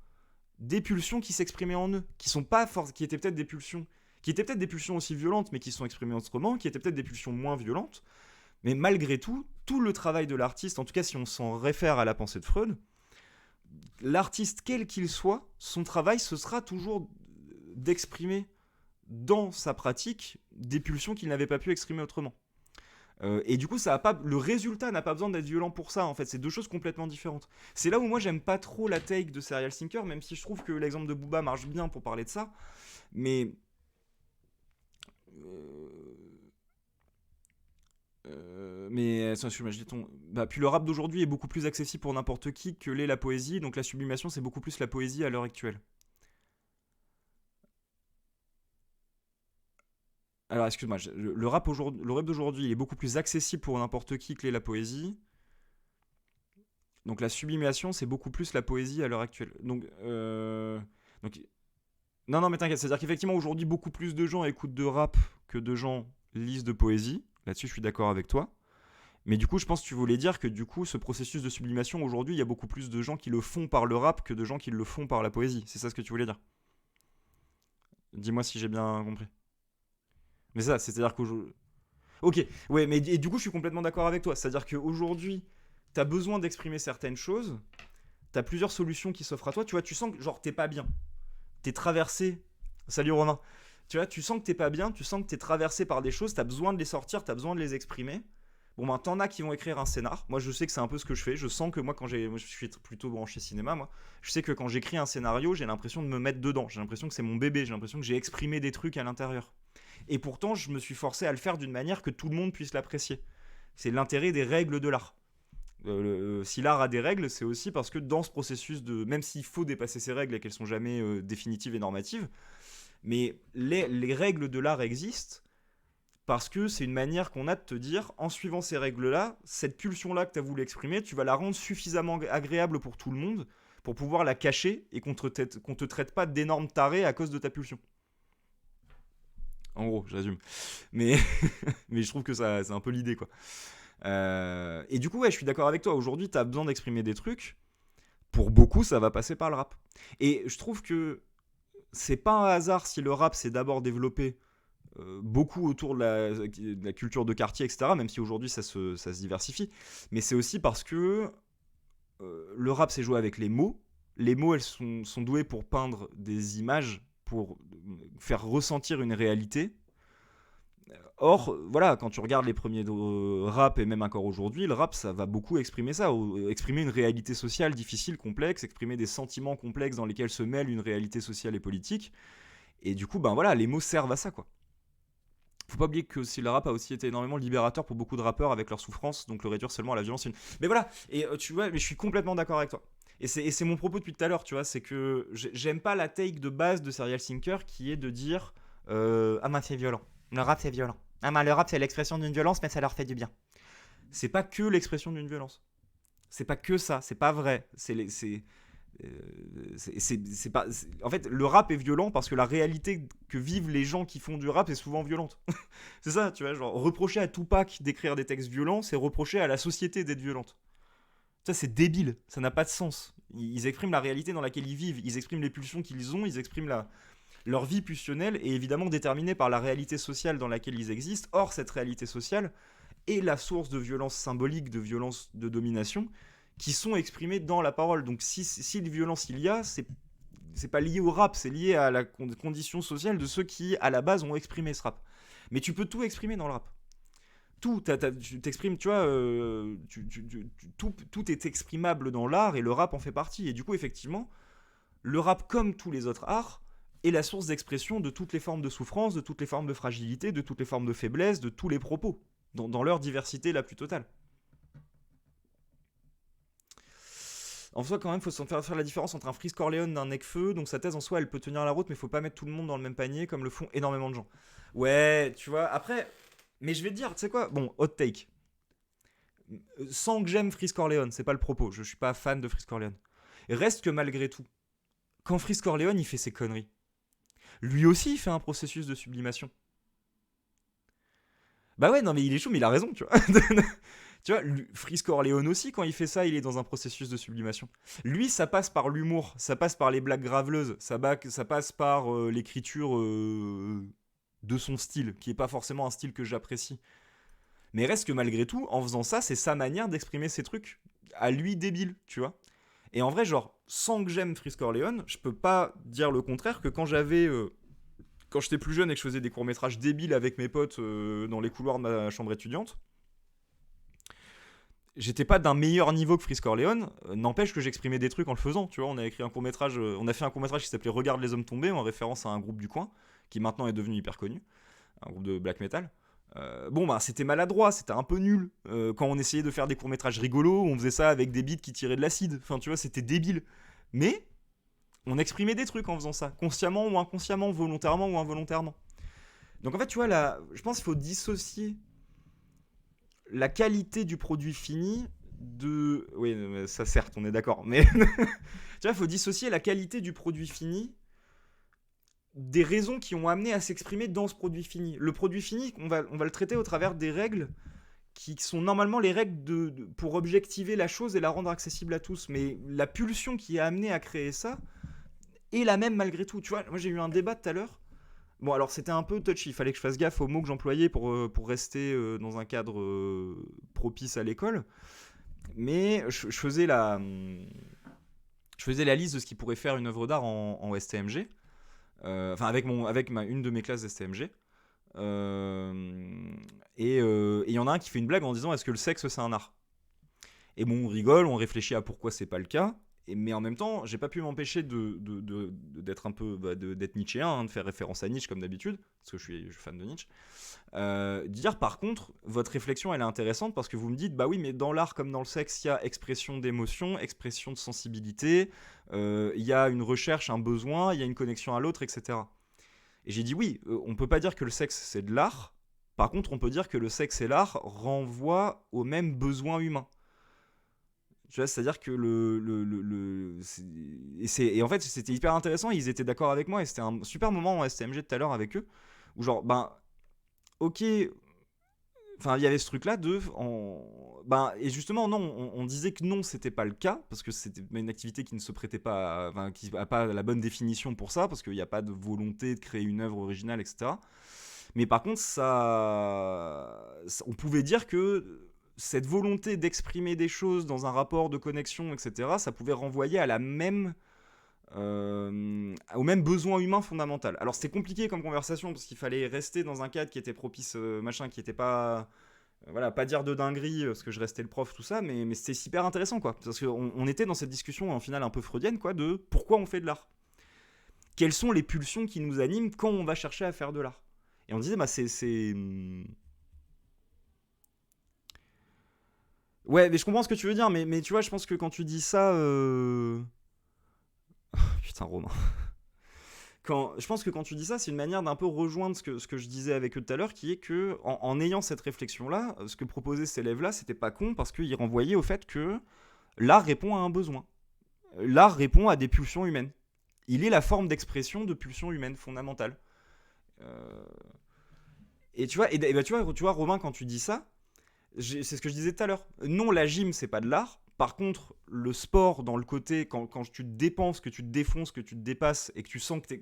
des pulsions qui s'exprimaient en eux, qui étaient peut-être des pulsions, qui étaient peut-être des pulsions aussi violentes, mais qui sont exprimées autrement, qui étaient peut-être des pulsions moins violentes, mais malgré tout, tout le travail de l'artiste, en tout cas si on s'en réfère à la pensée de Freud, l'artiste quel qu'il soit, son travail ce sera toujours d'exprimer dans sa pratique des pulsions qu'il n'avait pas pu exprimer autrement. Et du coup, le résultat n'a pas besoin d'être violent pour ça, en fait. C'est deux choses complètement différentes. C'est là où moi, j'aime pas trop la take de Serial Thinker, même si je trouve que l'exemple de Booba marche bien pour parler de ça. Mais... excuse-moi, je dis puis le rap d'aujourd'hui est beaucoup plus accessible pour n'importe qui que l'est la poésie, donc la sublimation, c'est beaucoup plus la poésie à l'heure actuelle. Alors, excuse-moi, le rap d'aujourd'hui, il est beaucoup plus accessible pour n'importe qui que l'est la poésie. Donc la sublimation, c'est beaucoup plus la poésie à l'heure actuelle. Donc non, mais t'inquiète, c'est-à-dire qu'effectivement, aujourd'hui, beaucoup plus de gens écoutent de rap que de gens lisent de poésie. Là-dessus, je suis d'accord avec toi. Mais du coup, je pense que tu voulais dire que du coup, ce processus de sublimation, aujourd'hui, il y a beaucoup plus de gens qui le font par le rap que de gens qui le font par la poésie. C'est ça ce que tu voulais dire? Dis-moi si j'ai bien compris. Mais ça, c'est-à-dire qu'aujourd'hui... Ok, ouais, mais et du coup, je suis complètement d'accord avec toi. C'est-à-dire qu'aujourd'hui, t'as besoin d'exprimer certaines choses, t'as plusieurs solutions qui s'offrent à toi. Tu vois, tu sens que genre t'es pas bien, t'es traversé. Salut Romain. Tu vois, tu sens que t'es pas bien, tu sens que t'es traversé par des choses, t'as besoin de les sortir, t'as besoin de les exprimer. Bon, ben, t'en as qui vont écrire un scénar. Moi, je sais que c'est un peu ce que je fais. Je sens que moi, moi, je suis plutôt branché cinéma, moi. Je sais que quand j'écris un scénario, j'ai l'impression de me mettre dedans. J'ai l'impression que c'est mon bébé. J'ai l'impression que j'ai exprimé des trucs à l'intérieur. Et pourtant, je me suis forcé à le faire d'une manière que tout le monde puisse l'apprécier. C'est l'intérêt des règles de l'art. Si l'art a des règles, c'est aussi parce que dans ce processus de... Même s'il faut dépasser ces règles et qu'elles sont jamais définitives et normatives, mais les règles de l'art existent parce que c'est une manière qu'on a de te dire, en suivant ces règles-là, cette pulsion-là que tu as voulu exprimer, tu vas la rendre suffisamment agréable pour tout le monde pour pouvoir la cacher et qu'on te traite pas d'énorme taré à cause de ta pulsion. En gros, je résume. Mais, mais je trouve que ça, c'est un peu l'idée, quoi. Et du coup, ouais, je suis d'accord avec toi. Aujourd'hui, tu as besoin d'exprimer des trucs. Pour beaucoup, ça va passer par le rap. Et je trouve que c'est pas un hasard si le rap s'est d'abord développé beaucoup autour de la culture de quartier, etc. Même si aujourd'hui, ça se diversifie. Mais c'est aussi parce que le rap s'est joué avec les mots. Les mots, elles sont douées pour peindre des images, pour faire ressentir une réalité. Or, voilà, quand tu regardes les premiers rap et même encore aujourd'hui, le rap, ça va beaucoup exprimer ça, exprimer une réalité sociale difficile, complexe, exprimer des sentiments complexes dans lesquels se mêle une réalité sociale et politique. Et du coup, ben voilà, les mots servent à ça, quoi. Faut pas oublier que si le rap a aussi été énormément libérateur pour beaucoup de rappeurs avec leur souffrance, donc le réduire seulement à la violence. Mais voilà, et tu vois, mais je suis complètement d'accord avec toi. Et c'est mon propos depuis tout à l'heure, tu vois, c'est que j'aime pas la take de base de Serial Thinker qui est de dire ah ben c'est violent, le rap c'est violent. Ah ben le rap c'est l'expression d'une violence mais ça leur fait du bien. C'est pas que l'expression d'une violence. C'est pas que ça, c'est pas vrai. En fait, le rap est violent parce que la réalité que vivent les gens qui font du rap est souvent violente. C'est ça, tu vois, genre reprocher à Tupac d'écrire des textes violents, c'est reprocher à la société d'être violente. Ça, c'est débile, ça n'a pas de sens. Ils expriment la réalité dans laquelle ils vivent, ils expriment les pulsions qu'ils ont, ils expriment leur vie pulsionnelle est évidemment déterminée par la réalité sociale dans laquelle ils existent. Or, cette réalité sociale est la source de violences symboliques, de violences de domination, qui sont exprimées dans la parole. Donc, si de violence il y a, c'est pas lié au rap, c'est lié à la condition sociale de ceux qui, à la base, ont exprimé ce rap. Mais tu peux tout exprimer dans le rap. tout, tu t'exprimes, tu vois, tout est exprimable dans l'art et le rap en fait partie. Et du coup, effectivement, le rap, comme tous les autres arts, est la source d'expression de toutes les formes de souffrance, de toutes les formes de fragilité, de toutes les formes de faiblesse, de tous les propos, dans leur diversité la plus totale. En soi, quand même, il faut faire la différence entre un Freeze Corleone d'un Necfeu, donc sa thèse en soi, elle peut tenir la route, mais il faut pas mettre tout le monde dans le même panier, comme le font énormément de gens. Ouais, tu vois, après, mais je vais te dire, tu sais quoi, bon, hot take. Sans que j'aime Freeze Corleone, c'est pas le propos, je suis pas fan de Freeze Corleone. Reste que malgré tout, quand Freeze Corleone, il fait ses conneries, lui aussi, il fait un processus de sublimation. Bah ouais, non, mais il est chaud, mais il a raison, tu vois. Tu vois, Freeze Corleone aussi, quand il fait ça, il est dans un processus de sublimation. Lui, ça passe par l'humour, ça passe par les blagues graveleuses, ça passe par l'écriture de son style, qui est pas forcément un style que j'apprécie. Mais reste que malgré tout, en faisant ça, c'est sa manière d'exprimer ses trucs, à lui débile, tu vois. Et en vrai, genre, sans que j'aime Freeze Corleone, je peux pas dire le contraire que quand j'étais plus jeune et que je faisais des courts-métrages débiles avec mes potes dans les couloirs de ma chambre étudiante, j'étais pas d'un meilleur niveau que Freeze Corleone, n'empêche que j'exprimais des trucs en le faisant, tu vois, on a écrit un court-métrage, on a fait un court-métrage qui s'appelait Regarde les hommes tombés, en référence à un groupe du coin, qui maintenant est devenu hyper connu, un groupe de black metal. Bon bah c'était maladroit, c'était un peu nul. Quand on essayait de faire des courts-métrages rigolos, on faisait ça avec des beats qui tiraient de l'acide, enfin tu vois, c'était débile. Mais on exprimait des trucs en faisant ça, consciemment ou inconsciemment, volontairement ou involontairement. Donc en fait, tu vois, là, je pense qu'il faut dissocier la qualité du produit fini de... Oui, ça certes, on est d'accord, mais... tu vois, il faut dissocier la qualité du produit fini des raisons qui ont amené à s'exprimer dans ce produit fini. Le produit fini, on va le traiter au travers des règles qui sont normalement les règles pour objectiver la chose et la rendre accessible à tous. Mais la pulsion qui a amené à créer ça est la même malgré tout. Tu vois, moi j'ai eu un débat tout à l'heure. Bon, alors c'était un peu touchy, il fallait que je fasse gaffe aux mots que j'employais pour rester dans un cadre propice à l'école. Mais je faisais la liste de ce qui pourrait faire une œuvre d'art en STMG. Enfin, avec une de mes classes STMG. Et il y en a un qui fait une blague en disant est-ce que le sexe c'est un art? Et bon, on rigole, on réfléchit à pourquoi c'est pas le cas. Mais en même temps, j'ai pas pu m'empêcher d'être un peu d'être nietzschéen, hein, de faire référence à Nietzsche comme d'habitude, parce que je suis fan de Nietzsche. Dire par contre, votre réflexion elle est intéressante parce que vous me dites bah oui, mais dans l'art comme dans le sexe, il y a expression d'émotion, expression de sensibilité, il y a une recherche, un besoin, il y a une connexion à l'autre, etc. Et j'ai dit oui, on peut pas dire que le sexe c'est de l'art. Par contre, on peut dire que le sexe et l'art renvoient aux mêmes besoins humains. Tu vois, c'est-à-dire que et en fait, c'était hyper intéressant. Ils étaient d'accord avec moi et c'était un super moment en STMG tout à l'heure avec eux. Où genre, ben, ok. Enfin, il y avait ce truc-là et justement, non, on disait que non, c'était pas le cas, parce que c'était une activité qui ne se prêtait pas, enfin, qui n'a pas la bonne définition pour ça, parce qu'il n'y a pas de volonté de créer une œuvre originale, etc. Mais par contre, on pouvait dire que cette volonté d'exprimer des choses dans un rapport de connexion, etc., ça pouvait renvoyer au même besoin humain fondamental. Alors c'était compliqué comme conversation parce qu'il fallait rester dans un cadre qui était propice, qui était pas, voilà, pas dire de dinguerie parce que je restais le prof, tout ça, mais c'était super intéressant quoi, parce qu'on était dans cette discussion en finale un peu freudienne quoi, de pourquoi on fait de l'art, quelles sont les pulsions qui nous animent quand on va chercher à faire de l'art. Et on disait bah c'est... Ouais, mais je comprends ce que tu veux dire, mais tu vois, je pense que quand tu dis ça... Putain, Romain. Je pense que quand tu dis ça, c'est une manière d'un peu rejoindre ce que je disais avec eux tout à l'heure, qui est que en ayant cette réflexion-là, ce que proposaient ces élèves-là, c'était pas con parce qu'ils renvoyaient au fait que l'art répond à un besoin. L'art répond à des pulsions humaines. Il est la forme d'expression de pulsions humaines fondamentales. Et tu vois, tu vois, Romain, quand tu dis ça, c'est ce que je disais tout à l'heure. Non, la gym, c'est pas de l'art. Par contre, le sport, dans le côté, quand tu te dépenses, que tu te défonces, que tu te dépasses et que tu sens que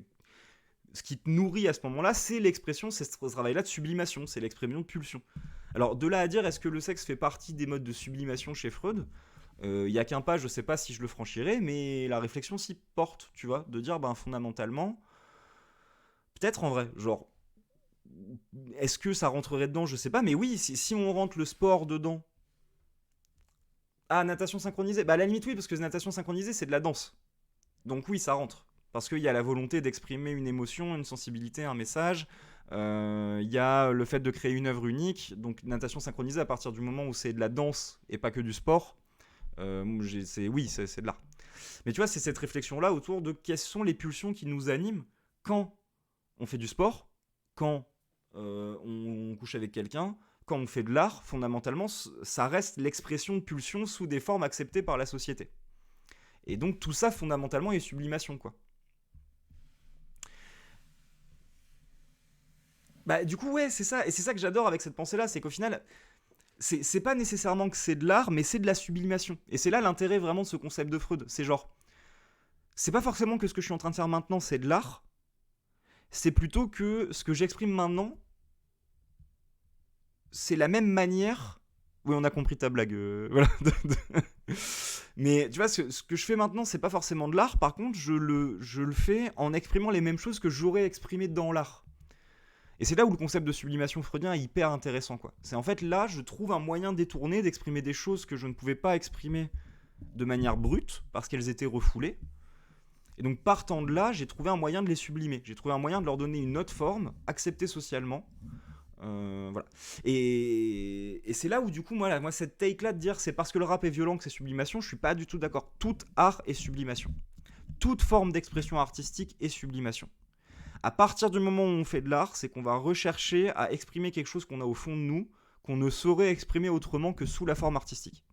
ce qui te nourrit à ce moment-là, c'est l'expression, c'est ce travail-là de sublimation, c'est l'expression de pulsion. Alors, de là à dire, est-ce que le sexe fait partie des modes de sublimation chez Freud ? Il n'y a qu'un pas, je sais pas si je le franchirai, mais la réflexion s'y porte, tu vois, de dire, ben, fondamentalement, peut-être en vrai, genre, est-ce que ça rentrerait dedans? Je sais pas, mais oui, si on rentre le sport dedans. Ah, natation synchronisée. Bah, à la limite, oui, parce que natation synchronisée, c'est de la danse. Donc, oui, ça rentre. Parce qu'il y a la volonté d'exprimer une émotion, une sensibilité, un message. Il y a le fait de créer une œuvre unique. Donc, natation synchronisée, à partir du moment où c'est de la danse et pas que du sport, oui, c'est de l'art. Mais tu vois, c'est cette réflexion-là autour de quelles sont les pulsions qui nous animent quand on fait du sport, quand on couche avec quelqu'un, quand on fait de l'art, fondamentalement, ça reste l'expression de pulsions sous des formes acceptées par la société. Et donc tout ça, fondamentalement, est sublimation, quoi. Bah du coup, ouais, c'est ça. Et c'est ça que j'adore avec cette pensée-là, c'est qu'au final, c'est pas nécessairement que c'est de l'art, mais c'est de la sublimation. Et c'est là l'intérêt vraiment de ce concept de Freud. C'est genre, c'est pas forcément que ce que je suis en train de faire maintenant, c'est de l'art, c'est plutôt que ce que j'exprime maintenant, c'est la même manière. Oui, on a compris ta blague. Voilà. Mais tu vois, ce que je fais maintenant, c'est pas forcément de l'art. Par contre, je le fais en exprimant les mêmes choses que j'aurais exprimées dans l'art. Et c'est là où le concept de sublimation freudien est hyper intéressant, quoi. C'est en fait là, je trouve un moyen détourné d'exprimer des choses que je ne pouvais pas exprimer de manière brute, parce qu'elles étaient refoulées. Et donc, partant de là, j'ai trouvé un moyen de les sublimer. J'ai trouvé un moyen de leur donner une autre forme, acceptée socialement. Voilà. Et c'est là où, du coup, moi, cette take-là de dire c'est parce que le rap est violent que c'est sublimation, je suis pas du tout d'accord. Tout art est sublimation. Toute forme d'expression artistique est sublimation. À partir du moment où on fait de l'art, c'est qu'on va rechercher à exprimer quelque chose qu'on a au fond de nous, qu'on ne saurait exprimer autrement que sous la forme artistique.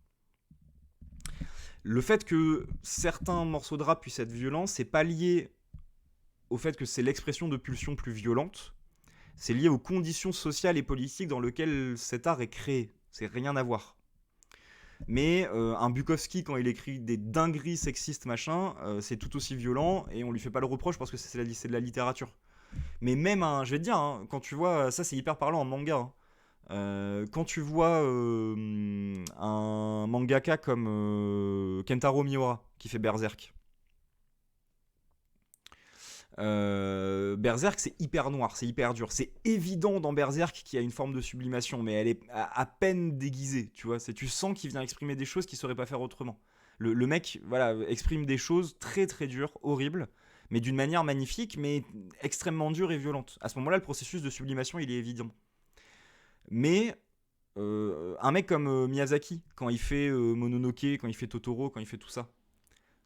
Le fait que certains morceaux de rap puissent être violents, c'est pas lié au fait que c'est l'expression de pulsions plus violentes, c'est lié aux conditions sociales et politiques dans lesquelles cet art est créé. C'est rien à voir. Mais un Bukowski, quand il écrit des dingueries sexistes, machin, c'est tout aussi violent et on lui fait pas le reproche parce que c'est de la littérature. Mais même, je vais te dire, hein, quand tu vois, ça c'est hyper parlant en manga, hein. Quand tu vois un mangaka comme Kentaro Miura qui fait Berserk, Berserk c'est hyper noir, c'est hyper dur. C'est évident dans Berserk qu'il y a une forme de sublimation, mais elle est à peine déguisée, tu vois. Tu sens qu'il vient exprimer des choses qu'il ne saurait pas faire autrement. Le mec, voilà, exprime des choses très très dures, horribles, mais d'une manière magnifique, mais extrêmement dure et violente. À ce moment-là, le processus de sublimation, il est évident. Mais un mec comme Miyazaki, quand il fait Mononoke, quand il fait Totoro, quand il fait tout ça,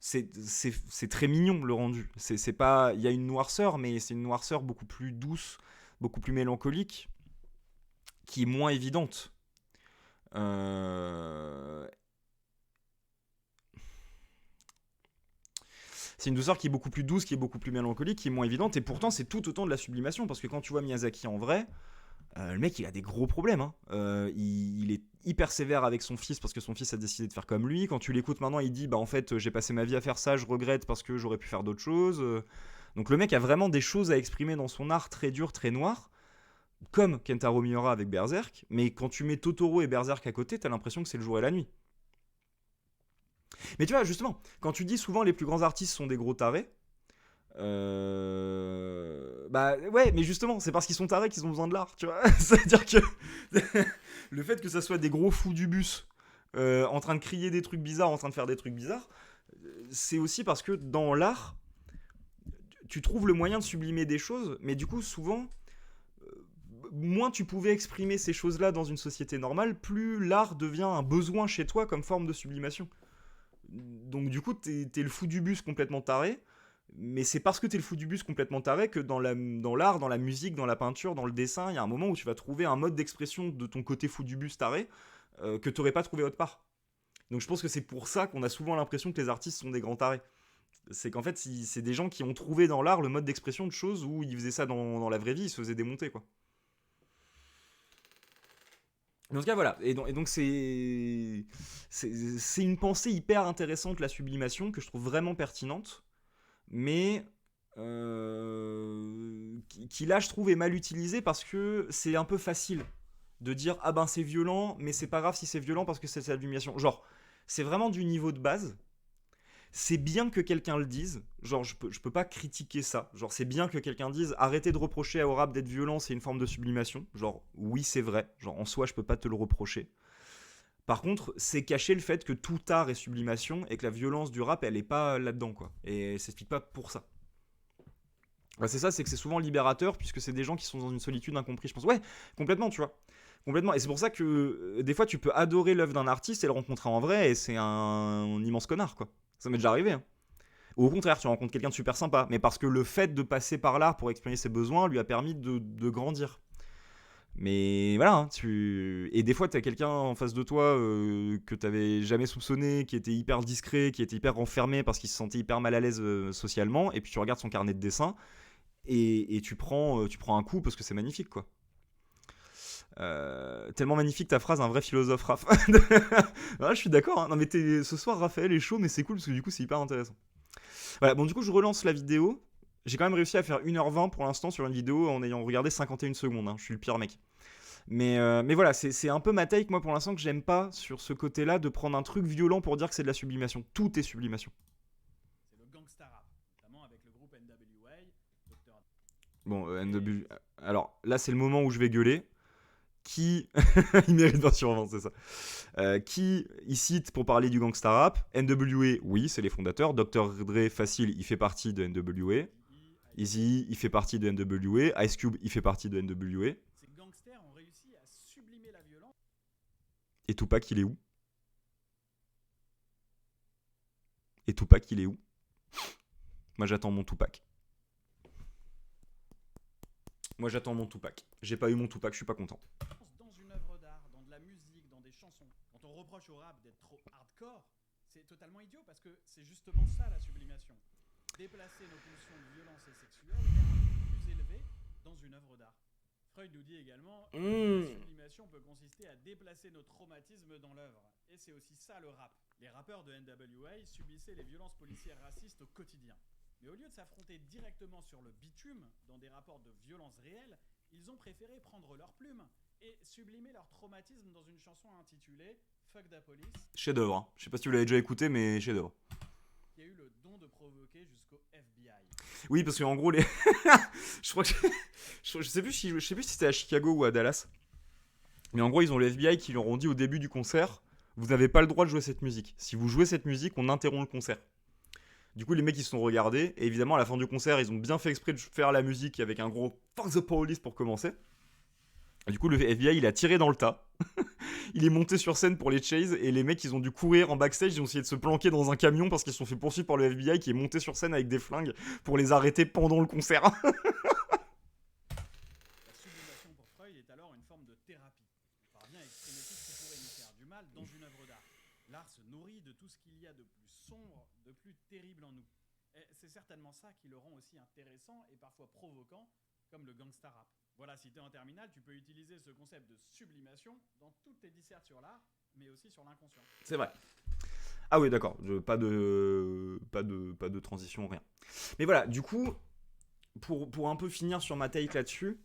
c'est très mignon le rendu. C'est pas, il y a une noirceur, mais c'est une noirceur beaucoup plus douce, beaucoup plus mélancolique, qui est moins évidente. C'est une douceur qui est beaucoup plus douce, qui est beaucoup plus mélancolique, qui est moins évidente, et pourtant c'est tout autant de la sublimation, parce que quand tu vois Miyazaki en vrai, le mec il a des gros problèmes, hein. Il est hyper sévère avec son fils parce que son fils a décidé de faire comme lui. Quand tu l'écoutes maintenant, il dit bah en fait j'ai passé ma vie à faire ça, je regrette parce que j'aurais pu faire d'autres choses. Donc le mec a vraiment des choses à exprimer dans son art très dur, très noir, comme Kentaro Miura avec Berserk. Mais quand tu mets Totoro et Berserk à côté, t'as l'impression que c'est le jour et la nuit. Mais tu vois justement, quand tu dis souvent les plus grands artistes sont des gros tarés, bah ouais, mais justement, c'est parce qu'ils sont tarés qu'ils ont besoin de l'art, tu vois. C'est-à-dire que le fait que ça soit des gros fous du bus en train de crier des trucs bizarres, en train de faire des trucs bizarres, c'est aussi parce que dans l'art, tu trouves le moyen de sublimer des choses, mais du coup, souvent, moins tu pouvais exprimer ces choses-là dans une société normale, plus l'art devient un besoin chez toi comme forme de sublimation. Donc du coup, t'es le fou du bus complètement taré, mais c'est parce que t'es le fou du bus complètement taré que dans l'art, dans la musique, dans la peinture, dans le dessin, il y a un moment où tu vas trouver un mode d'expression de ton côté fou du bus taré que t'aurais pas trouvé autre part. Donc je pense que c'est pour ça qu'on a souvent l'impression que les artistes sont des grands tarés. C'est qu'en fait, c'est des gens qui ont trouvé dans l'art le mode d'expression de choses où ils faisaient ça dans la vraie vie, ils se faisaient démonter, quoi. En tout cas, voilà. Et donc c'est une pensée hyper intéressante, la sublimation, que je trouve vraiment pertinente, mais qui là, je trouve, est mal utilisée parce que c'est un peu facile de dire ah ben c'est violent, mais c'est pas grave si c'est violent parce que c'est de la sublimation. Genre, c'est vraiment du niveau de base. c'est bien que quelqu'un le dise, genre je peux pas critiquer ça, genre c'est bien que quelqu'un dise arrêtez de reprocher au rap d'être violent, c'est une forme de sublimation, genre oui c'est vrai, genre en soi je peux pas te le reprocher. Par contre, c'est cacher le fait que tout art est sublimation et que la violence du rap elle est pas là-dedans quoi, et ça s'explique pas pour ça. Bah, c'est ça, c'est que c'est souvent libérateur puisque c'est des gens qui sont dans une solitude incomprise, je pense. Ouais, complètement, tu vois. Complètement. Et c'est pour ça que des fois tu peux adorer l'œuvre d'un artiste et le rencontrer en vrai et c'est un immense connard quoi. Ça m'est déjà arrivé. Hein. Ou au contraire, tu rencontres quelqu'un de super sympa, mais parce que le fait de passer par l'art pour exprimer ses besoins lui a permis de grandir. Mais voilà, hein, et des fois, t'as quelqu'un en face de toi que t'avais jamais soupçonné, qui était hyper discret, qui était hyper renfermé parce qu'il se sentait hyper mal à l'aise socialement, et puis tu regardes son carnet de dessin, et tu prends un coup parce que c'est magnifique, quoi. Tellement magnifique ta phrase, un vrai philosophe, Raph. Ah, je suis d'accord, hein. Non, mais ce soir, Raphaël est chaud, mais c'est cool parce que du coup, c'est hyper intéressant. Voilà, bon, du coup, je relance la vidéo. J'ai quand même réussi à faire 1h20 pour l'instant sur une vidéo en ayant regardé 51 secondes. Hein. Je suis le pire mec. Mais voilà, c'est un peu ma take, moi, pour l'instant, que j'aime pas sur ce côté-là de prendre un truc violent pour dire que c'est de la sublimation. Tout est sublimation. C'est le gangsta rap, notamment avec le groupe NWA, Dr. Bon, NW... Alors, là, c'est le moment où je vais gueuler. Qui... Il mérite 20 sur 20, c'est ça. Qui il cite pour parler du gangsta rap? NWA, oui, c'est les fondateurs. Dr. Dre, facile, il fait partie de NWA. Eazy, il fait partie de NWA. Ice Cube, il fait partie de NWA. Ces gangsters ont réussi à sublimer la violence. Et Tupac, il est où? Et Tupac, il est où? Moi, j'attends mon Tupac. Moi, j'attends mon Tupac. J'ai pas eu mon Tupac, je suis pas content. Dans une œuvre d'art, dans de la musique, dans des chansons. Quand on reproche au rap d'être trop hardcore, c'est totalement idiot parce que c'est justement ça la sublimation. Déplacer nos pulsions de violence et sexuelle vers un but plus élevé dans une œuvre d'art. Freud nous dit également que la sublimation peut consister à déplacer nos traumatismes dans l'œuvre. Et c'est aussi ça le rap. Les rappeurs de NWA subissaient les violences policières racistes au quotidien. Mais au lieu de s'affronter directement sur le bitume, dans des rapports de violence réelle, ils ont préféré prendre leurs plumes et sublimer leur traumatisme dans une chanson intitulée Fuck the Police. Chef-d'œuvre. Hein. Je sais pas si vous l'avez déjà écouté, mais chef-d'œuvre. Qui a eu le don de provoquer jusqu'au FBI. Oui, parce qu'en gros, je crois que. Je sais plus si c'était à Chicago ou à Dallas. Mais en gros, ils ont le FBI qui leur ont dit au début du concert vous n'avez pas le droit de jouer cette musique. Si vous jouez cette musique, on interrompt le concert. Du coup, les mecs ils se sont regardés, et évidemment, à la fin du concert, ils ont bien fait exprès de faire la musique avec un gros Fuck the Police pour commencer. Et du coup, le FBI il a tiré dans le tas. Il est monté sur scène pour les chase, et les mecs ils ont dû courir en backstage, ils ont essayé de se planquer dans un camion parce qu'ils se sont fait poursuivre par le FBI qui est monté sur scène avec des flingues pour les arrêter pendant le concert. La sublimation pour Freud est alors une forme de thérapie. On parvient à exprimer tout ce qui pourrait nous faire du mal dans une œuvre d'art. L'art se nourrit de tout ce qu'il y a de plus sombre, de plus terrible en nous. Et c'est certainement ça qui le rend aussi intéressant et parfois provoquant, comme le gangsta rap. Voilà, si t'es en terminale, tu peux utiliser ce concept de sublimation dans toutes tes dissertes sur l'art, mais aussi sur l'inconscient. C'est vrai. Ah oui, d'accord. Pas de transition, rien. Mais voilà, du coup, pour un peu finir sur ma take là-dessus,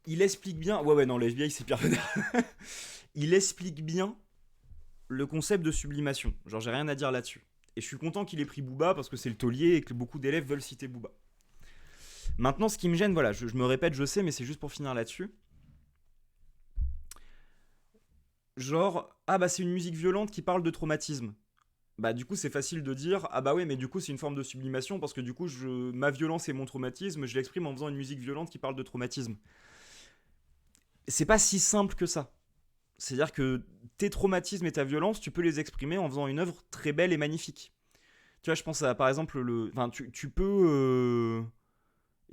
il explique bien... Ouais, non, le FBI, c'est pire. Il explique bien le concept de sublimation. Genre, j'ai rien à dire là-dessus. Et je suis content qu'il ait pris Booba parce que c'est le taulier et que beaucoup d'élèves veulent citer Booba. Maintenant, ce qui me gêne, voilà, je me répète, je sais, mais c'est juste pour finir là-dessus. Genre, ah bah c'est une musique violente qui parle de traumatisme. Bah du coup c'est facile de dire, ah bah ouais mais du coup c'est une forme de sublimation parce que du coup ma violence et mon traumatisme, je l'exprime en faisant une musique violente qui parle de traumatisme. C'est pas si simple que ça. C'est-à-dire que tes traumatismes et ta violence, tu peux les exprimer en faisant une œuvre très belle et magnifique. Tu vois, je pense à par exemple, tu peux...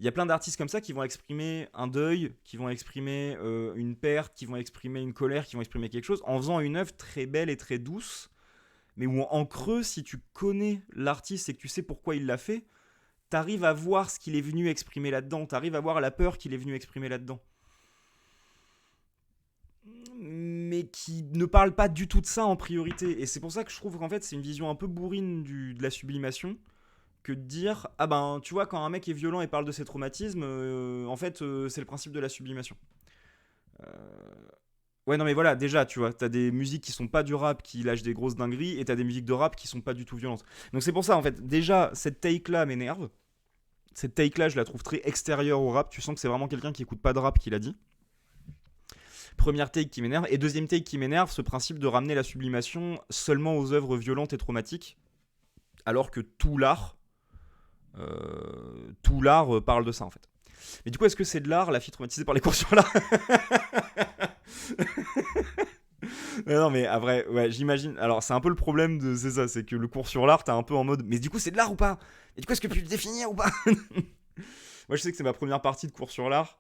Il y a plein d'artistes comme ça qui vont exprimer un deuil, qui vont exprimer une perte, qui vont exprimer une colère, qui vont exprimer quelque chose, en faisant une œuvre très belle et très douce, mais où en creux, si tu connais l'artiste et que tu sais pourquoi il l'a fait, t'arrives à voir ce qu'il est venu exprimer là-dedans, t'arrives à voir la peur qu'il est venu exprimer là-dedans. Mais qui ne parle pas du tout de ça en priorité. Et c'est pour ça que je trouve qu'en fait, c'est une vision un peu bourrine de la sublimation, que de dire, ah ben, tu vois, quand un mec est violent et parle de ses traumatismes, en fait, c'est le principe de la sublimation. Ouais, non, mais voilà, déjà, tu vois, t'as des musiques qui sont pas du rap, qui lâchent des grosses dingueries, et t'as des musiques de rap qui sont pas du tout violentes. Donc c'est pour ça, en fait, déjà, cette take-là m'énerve. Cette take-là, je la trouve très extérieure au rap. Tu sens que c'est vraiment quelqu'un qui écoute pas de rap qui l'a dit. Première take qui m'énerve. Et deuxième take qui m'énerve, ce principe de ramener la sublimation seulement aux œuvres violentes et traumatiques, alors que tout l'art parle de ça, en fait. Mais du coup, est-ce que c'est de l'art, la fille traumatisée par les cours sur l'art? Non, mais après, ouais, j'imagine. Alors, c'est un peu le problème de. C'est ça, c'est que le cours sur l'art, t'es un peu en mode. Mais du coup, c'est de l'art ou pas? Et du coup, est-ce que tu peux le définir ou pas? Moi, je sais que c'est ma première partie de cours sur l'art.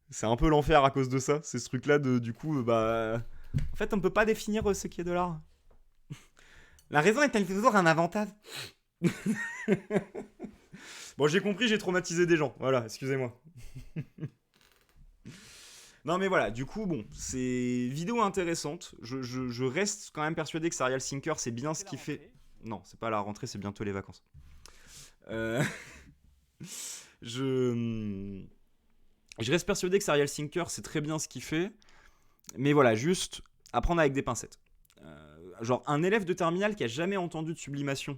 C'est un peu l'enfer à cause de ça. C'est ce truc-là de. Du coup, bah. En fait, on peut pas définir ce qui est de l'art. La raison est-elle toujours un avantage? Bon, j'ai compris, j'ai traumatisé des gens. Voilà, excusez-moi. Non, mais voilà, du coup, bon, c'est vidéo intéressante. Je reste quand même persuadé que Serial Sinker, c'est bien ce C'est la qu'il fait. rentrée. Non, c'est pas la rentrée, c'est bientôt les vacances. Euh, je... je reste persuadé que Serial Sinker, c'est très bien ce qu'il fait. Mais voilà, juste apprendre avec des pincettes. Genre, un élève de terminale qui a jamais entendu de sublimation,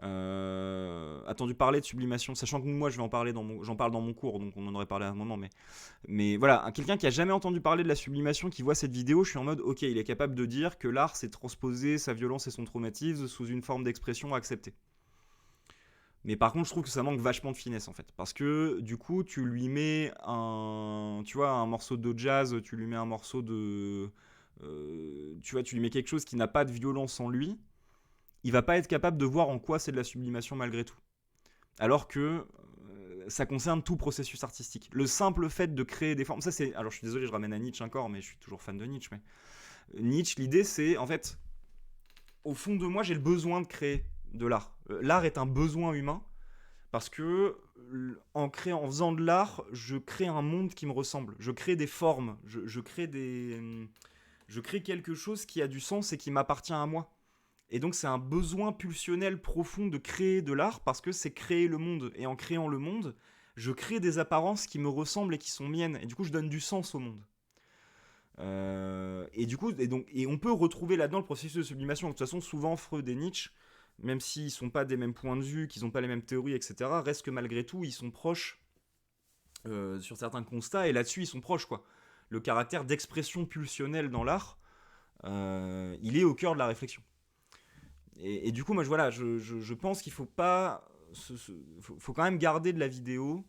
entendu parler de sublimation, sachant que moi, j'en parle dans mon cours, donc on en aurait parlé à un moment, mais voilà, quelqu'un qui a jamais entendu parler de la sublimation, qui voit cette vidéo, je suis en mode, ok, il est capable de dire que l'art, c'est transposer sa violence et son traumatisme sous une forme d'expression acceptée. Mais par contre, je trouve que ça manque vachement de finesse en fait. Parce que du coup, tu lui mets un morceau de jazz, tu lui mets un morceau de. Tu lui mets quelque chose qui n'a pas de violence en lui. Il va pas être capable de voir en quoi c'est de la sublimation malgré tout. Alors que ça concerne tout processus artistique. Le simple fait de créer des formes. Ça, c'est. Alors, je suis désolé, je ramène à Nietzsche encore, mais je suis toujours fan de Nietzsche. Mais Nietzsche, l'idée, c'est en fait, au fond de moi, j'ai le besoin de créer de l'art. L'art est un besoin humain parce que en faisant de l'art, je crée un monde qui me ressemble. Je crée des formes. Je crée quelque chose qui a du sens et qui m'appartient à moi. Et donc c'est un besoin pulsionnel profond de créer de l'art parce que c'est créer le monde. Et en créant le monde, je crée des apparences qui me ressemblent et qui sont miennes. Et du coup, je donne du sens au monde. Et on peut retrouver là-dedans le processus de sublimation. De toute façon, souvent Freud et Nietzsche, même s'ils sont pas des mêmes points de vue, qu'ils n'ont pas les mêmes théories, etc., restent que malgré tout, ils sont proches sur certains constats. Et là-dessus, ils sont proches, quoi. Le caractère d'expression pulsionnelle dans l'art, il est au cœur de la réflexion. Et du coup, moi, je pense qu'il faut pas, faut quand même garder de la vidéo.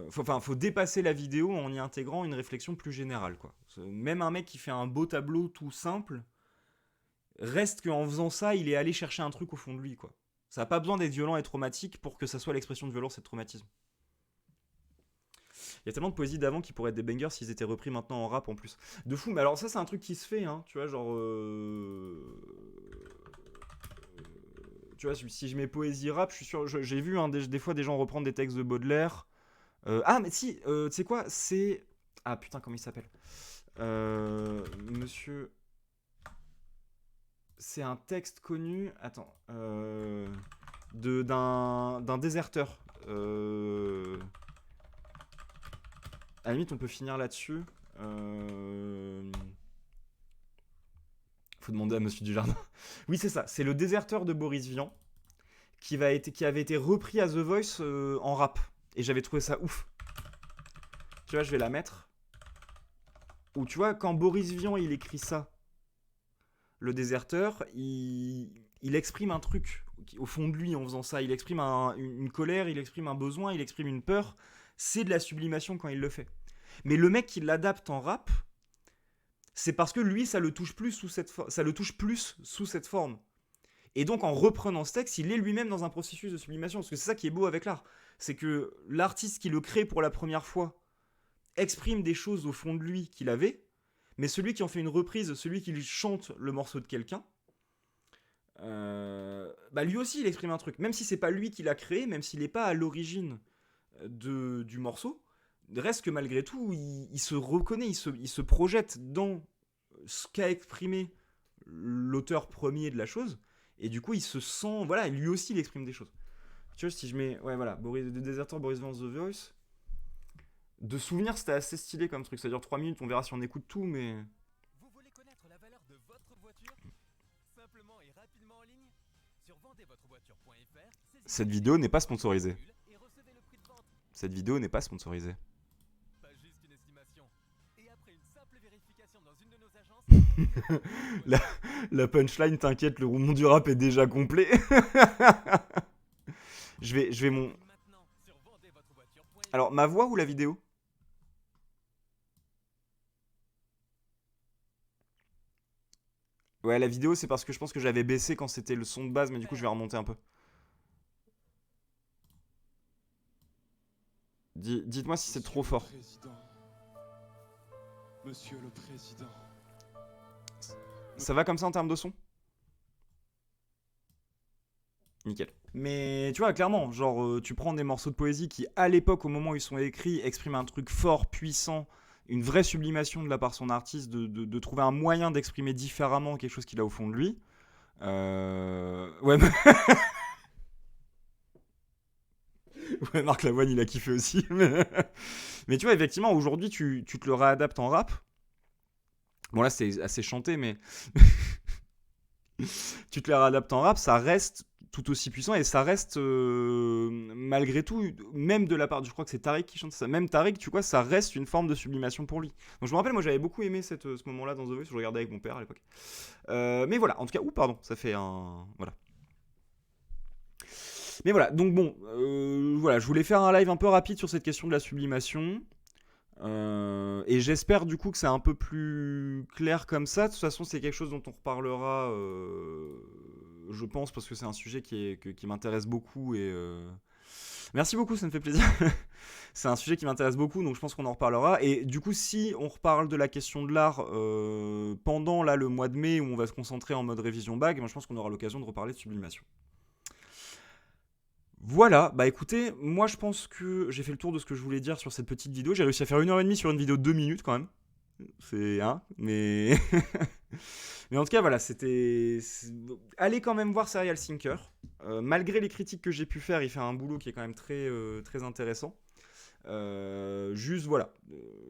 Faut dépasser la vidéo en y intégrant une réflexion plus générale, quoi. Même un mec qui fait un beau tableau tout simple, reste qu'en faisant ça, il est allé chercher un truc au fond de lui, quoi. Ça n'a pas besoin d'être violent et traumatique pour que ça soit l'expression de violence et de traumatisme. Il y a tellement de poésie d'avant qui pourraient être des bangers s'ils étaient repris maintenant en rap en plus. De fou, mais alors ça c'est un truc qui se fait, hein, tu vois, genre... Tu vois, si je mets poésie rap, je suis sûr, j'ai vu des fois des gens reprendre des textes de Baudelaire. Mais si, tu sais quoi, c'est... Ah putain, comment il s'appelle Monsieur... C'est un texte connu, attends, d'un déserteur. À la limite, on peut finir là-dessus. Faut demander à Monsieur Dujardin. Oui, c'est ça. C'est le déserteur de Boris Vian qui avait été repris à The Voice en rap. Et j'avais trouvé ça ouf. Tu vois, je vais la mettre. Ou tu vois, quand Boris Vian il écrit ça, le déserteur, il exprime un truc au fond de lui en faisant ça. Il exprime une colère, il exprime un besoin, il exprime une peur. C'est de la sublimation quand il le fait. Mais le mec qui l'adapte en rap, c'est parce que lui, ça le touche plus sous cette forme. Et donc, en reprenant ce texte, il est lui-même dans un processus de sublimation. Parce que c'est ça qui est beau avec l'art. C'est que l'artiste qui le crée pour la première fois exprime des choses au fond de lui qu'il avait, mais celui qui en fait une reprise, celui qui lui chante le morceau de quelqu'un, lui aussi, il exprime un truc. Même si c'est pas lui qui l'a créé, même s'il n'est pas à l'origine du morceau, reste que malgré tout, il se reconnaît, il se projette dans ce qu'a exprimé l'auteur premier de la chose, et du coup, il se sent, voilà, lui aussi, il exprime des choses. Tu vois, si je mets, ouais, voilà, The Deserter, Boris Vian, The Voice, De souvenir, c'était assez stylé comme truc. Ça dure 3 minutes, on verra si on écoute tout, mais. Vous voulez connaître la valeur de votre voiture? Simplement et rapidement en ligne? Sur vendezvotrevoiture.fr, Cette vidéo n'est pas sponsorisée. et recevez le prix de vente. Cette vidéo n'est pas sponsorisée. Pas juste une estimation. Et après une simple vérification dans une de nos agences, La, la punchline, t'inquiète, le roulement du rap est déjà complet. je vais mon. maintenant sur vendezvotrevoiture.fr. Alors, ma voix ou la vidéo? Ouais, la vidéo, c'est parce que je pense que j'avais baissé quand c'était le son de base, mais du coup, je vais remonter un peu. Dites-moi si c'est trop fort. Monsieur le Président. Ça va comme ça en termes de son? Nickel. Mais tu vois, clairement, genre, tu prends des morceaux de poésie qui, à l'époque, au moment où ils sont écrits, expriment un truc fort, puissant, une vraie sublimation de la part de son artiste, de trouver un moyen d'exprimer différemment quelque chose qu'il a au fond de lui. Ouais, ouais, Marc Lavoine, il a kiffé aussi. Mais tu vois, effectivement, aujourd'hui, tu te le réadaptes en rap. Bon, là, c'est assez chanté, mais tu te les réadaptes en rap, ça reste tout aussi puissant et ça reste malgré tout, même de la part, je crois que c'est Tariq qui chante ça, même Tariq, tu vois, ça reste une forme de sublimation pour lui. Donc je me rappelle, moi j'avais beaucoup aimé ce moment-là dans The Voice, je regardais avec mon père à l'époque. Mais voilà, en tout cas, pardon, ça fait un... Voilà. Mais voilà, donc bon, voilà, je voulais faire un live un peu rapide sur cette question de la sublimation. Et j'espère du coup que c'est un peu plus clair comme ça. De toute façon, c'est quelque chose dont on reparlera, je pense, parce que c'est un sujet qui m'intéresse beaucoup. Et merci beaucoup, ça me fait plaisir. C'est un sujet qui m'intéresse beaucoup, donc je pense qu'on en reparlera. Et du coup, si on reparle de la question de l'art pendant là, le mois de mai, où on va se concentrer en mode révision bague, je pense qu'on aura l'occasion de reparler de sublimation. Voilà, bah écoutez, moi je pense que j'ai fait le tour de ce que je voulais dire sur cette petite vidéo. J'ai réussi à faire 1h30 sur une vidéo de 2 minutes quand même. C'est... Hein, mais... mais en tout cas, voilà, allez quand même voir Serial Thinker. Malgré les critiques que j'ai pu faire, il fait un boulot qui est quand même très intéressant. Juste, voilà,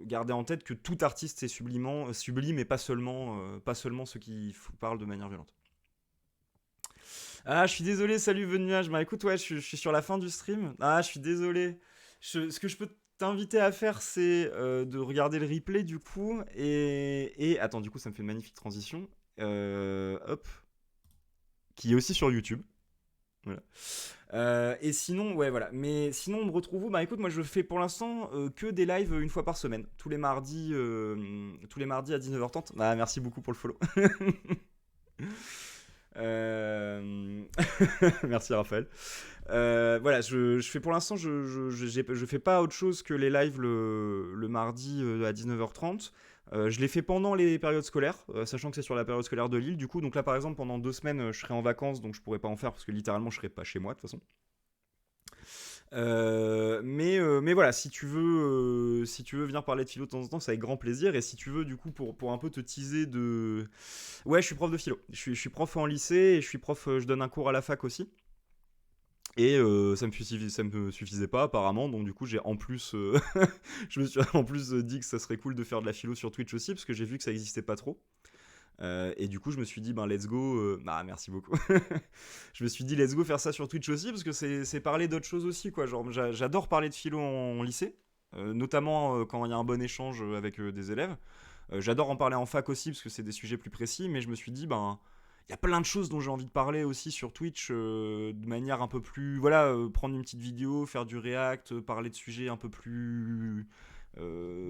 gardez en tête que tout artiste est sublime et pas seulement ceux qui parlent de manière violente. Ah, je suis désolé, salut Venuage. Bah écoute, ouais, je suis sur la fin du stream. Ah, je suis désolé. Ce que je peux t'inviter à faire, c'est de regarder le replay du coup. Et attends, du coup, ça me fait une magnifique transition. Hop. Qui est aussi sur YouTube. Voilà. Et sinon, ouais, voilà. Mais sinon, on me retrouve où? Bah écoute, moi je fais pour l'instant que des lives une fois par semaine. Tous les mardis à 19h30. Bah merci beaucoup pour le follow. Merci Raphaël. Voilà, je fais pour l'instant, je fais pas autre chose que les lives le mardi à 19h30. Je les fais pendant les périodes scolaires, sachant que c'est sur la période scolaire de Lille. Du coup, donc là par exemple, pendant 2 semaines, je serai en vacances, donc je pourrais pas en faire parce que littéralement, je serai pas chez moi de toute façon. Mais voilà, si tu veux venir parler de philo de temps en temps, c'est avec grand plaisir. Et si tu veux, du coup, pour un peu te teaser de... Ouais, je suis prof de philo. Je suis prof en lycée et je donne un cours à la fac aussi. Et ça me suffisait pas apparemment, donc du coup j'ai en plus, je me suis en plus dit que ça serait cool de faire de la philo sur Twitch aussi, parce que j'ai vu que ça existait pas trop. Et du coup, je me suis dit, ben let's go. Ah, merci beaucoup. Je me suis dit, let's go faire ça sur Twitch aussi, parce que c'est parler d'autres choses aussi, quoi. Genre, j'adore parler de philo en lycée, notamment quand il y a un bon échange avec des élèves. J'adore en parler en fac aussi, parce que c'est des sujets plus précis, mais je me suis dit, ben, il y a plein de choses dont j'ai envie de parler aussi sur Twitch, de manière un peu plus. Voilà, prendre une petite vidéo, faire du react, parler de sujets un peu plus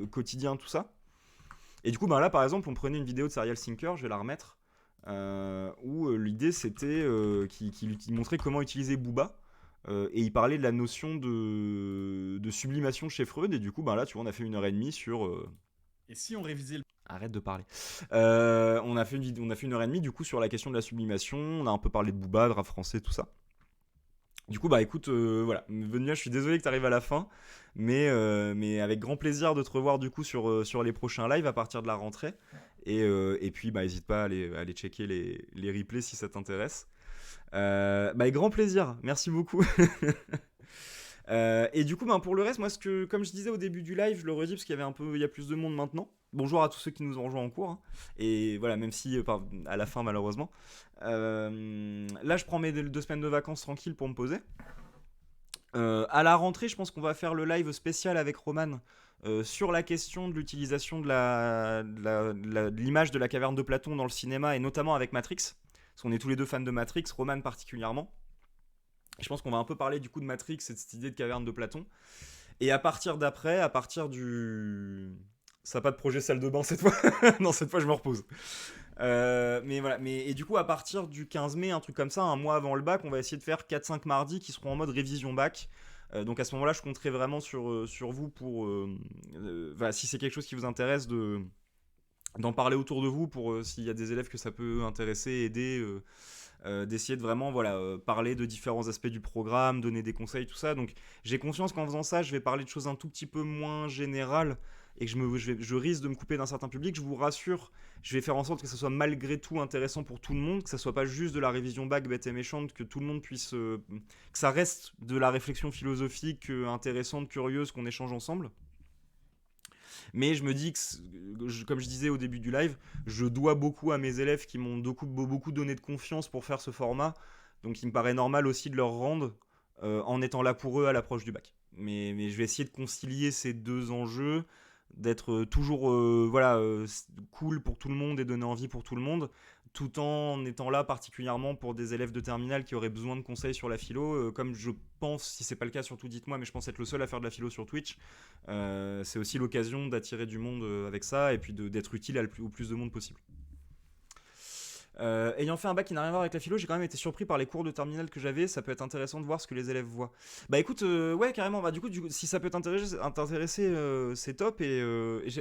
quotidiens, tout ça. Et du coup, ben là, par exemple, on prenait une vidéo de Serial Thinker, je vais la remettre, où l'idée c'était qu'il montrait comment utiliser Booba, et il parlait de la notion de sublimation chez Freud, et du coup, ben là, tu vois, on a fait 1h30 sur... Et si on révisait le Arrête de parler. On a fait 1h30 du coup sur la question de la sublimation, on a un peu parlé de Booba, de rap français, tout ça. Du coup, bah écoute, voilà, Venia, je suis désolé que tu arrives à la fin, mais avec grand plaisir de te revoir du coup sur les prochains lives à partir de la rentrée. Et puis, bah n'hésite pas à aller checker les replays si ça t'intéresse. Bah avec grand plaisir, merci beaucoup. Et du coup, pour le reste, moi, comme je disais au début du live, je le redis parce il y a plus de monde maintenant. Bonjour à tous ceux qui nous ont rejoints en cours, hein. Et voilà, même si à la fin malheureusement. Là, je prends mes 2 semaines de vacances tranquilles pour me poser. À la rentrée, je pense qu'on va faire le live spécial avec Roman sur la question de l'utilisation de l'image de la caverne de Platon dans le cinéma et notamment avec Matrix. Parce qu'on est tous les deux fans de Matrix, Roman particulièrement. Je pense qu'on va un peu parler du coup de Matrix et de cette idée de caverne de Platon. Et à partir d'après, à partir du... Ça n'a pas de projet salle de bain cette fois. Non, cette fois je me repose. Mais voilà, et du coup à partir du 15 mai, un truc comme ça, un mois avant le bac, on va essayer de faire 4-5 mardis qui seront en mode révision bac. Donc à ce moment-là, je compterai vraiment sur vous pour... voilà, si c'est quelque chose qui vous intéresse, d'en parler autour de vous pour s'il y a des élèves que ça peut intéresser, aider... d'essayer de vraiment parler de différents aspects du programme, donner des conseils, tout ça. Donc j'ai conscience qu'en faisant ça, je vais parler de choses un tout petit peu moins générales et que je risque de me couper d'un certain public. Je vous rassure, je vais faire en sorte que ça soit malgré tout intéressant pour tout le monde, que ça soit pas juste de la révision bac bête et méchante, que tout le monde puisse... que ça reste de la réflexion philosophique intéressante, curieuse, qu'on échange ensemble. Mais je me dis que, comme je disais au début du live, je dois beaucoup à mes élèves qui m'ont beaucoup donné de confiance pour faire ce format. Donc il me paraît normal aussi de leur rendre en étant là pour eux à l'approche du bac. Mais je vais essayer de concilier ces deux enjeux, d'être toujours cool pour tout le monde et donner envie pour tout le monde, tout en étant là particulièrement pour des élèves de terminale qui auraient besoin de conseils sur la philo. Comme je pense, si c'est pas le cas, surtout dites-moi, mais je pense être le seul à faire de la philo sur Twitch. C'est aussi l'occasion d'attirer du monde avec ça et puis d'être utile au plus de monde possible. Ayant fait un bac qui n'a rien à voir avec la philo, j'ai quand même été surpris par les cours de terminale que j'avais. Ça peut être intéressant de voir ce que les élèves voient. Bah écoute, ouais, carrément. Bah du coup, si ça peut t'intéresser, c'est top. Et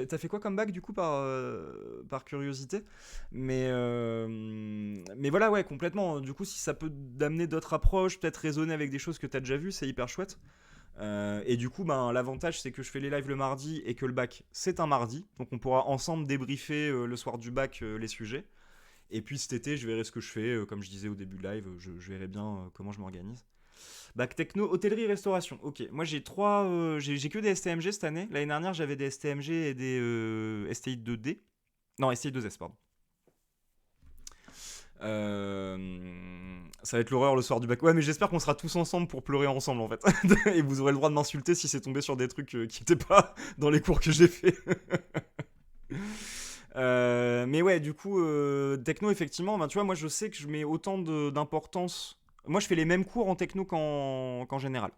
t'as fait quoi comme bac du coup par curiosité? Mais voilà, ouais, complètement. Du coup, si ça peut t'amener d'autres approches, peut-être raisonner avec des choses que t'as déjà vues, c'est hyper chouette. Et du coup, l'avantage c'est que je fais les lives le mardi et que le bac c'est un mardi. Donc on pourra ensemble débriefer le soir du bac les sujets. Et puis cet été, je verrai ce que je fais. Comme je disais au début de live, je verrai bien comment je m'organise. Bac techno, hôtellerie, restauration. Ok, moi j'ai j'ai que des STMG cette année. L'année dernière, j'avais des STMG et des STI 2D. Non, STI 2S, pardon. Ça va être l'horreur le soir du bac. Ouais, mais j'espère qu'on sera tous ensemble pour pleurer ensemble en fait. Et vous aurez le droit de m'insulter si c'est tombé sur des trucs qui n'étaient pas dans les cours que j'ai fait. Mais ouais, du coup, techno, effectivement, tu vois, moi je sais que je mets autant d'importance. Moi je fais les mêmes cours en techno qu'en général.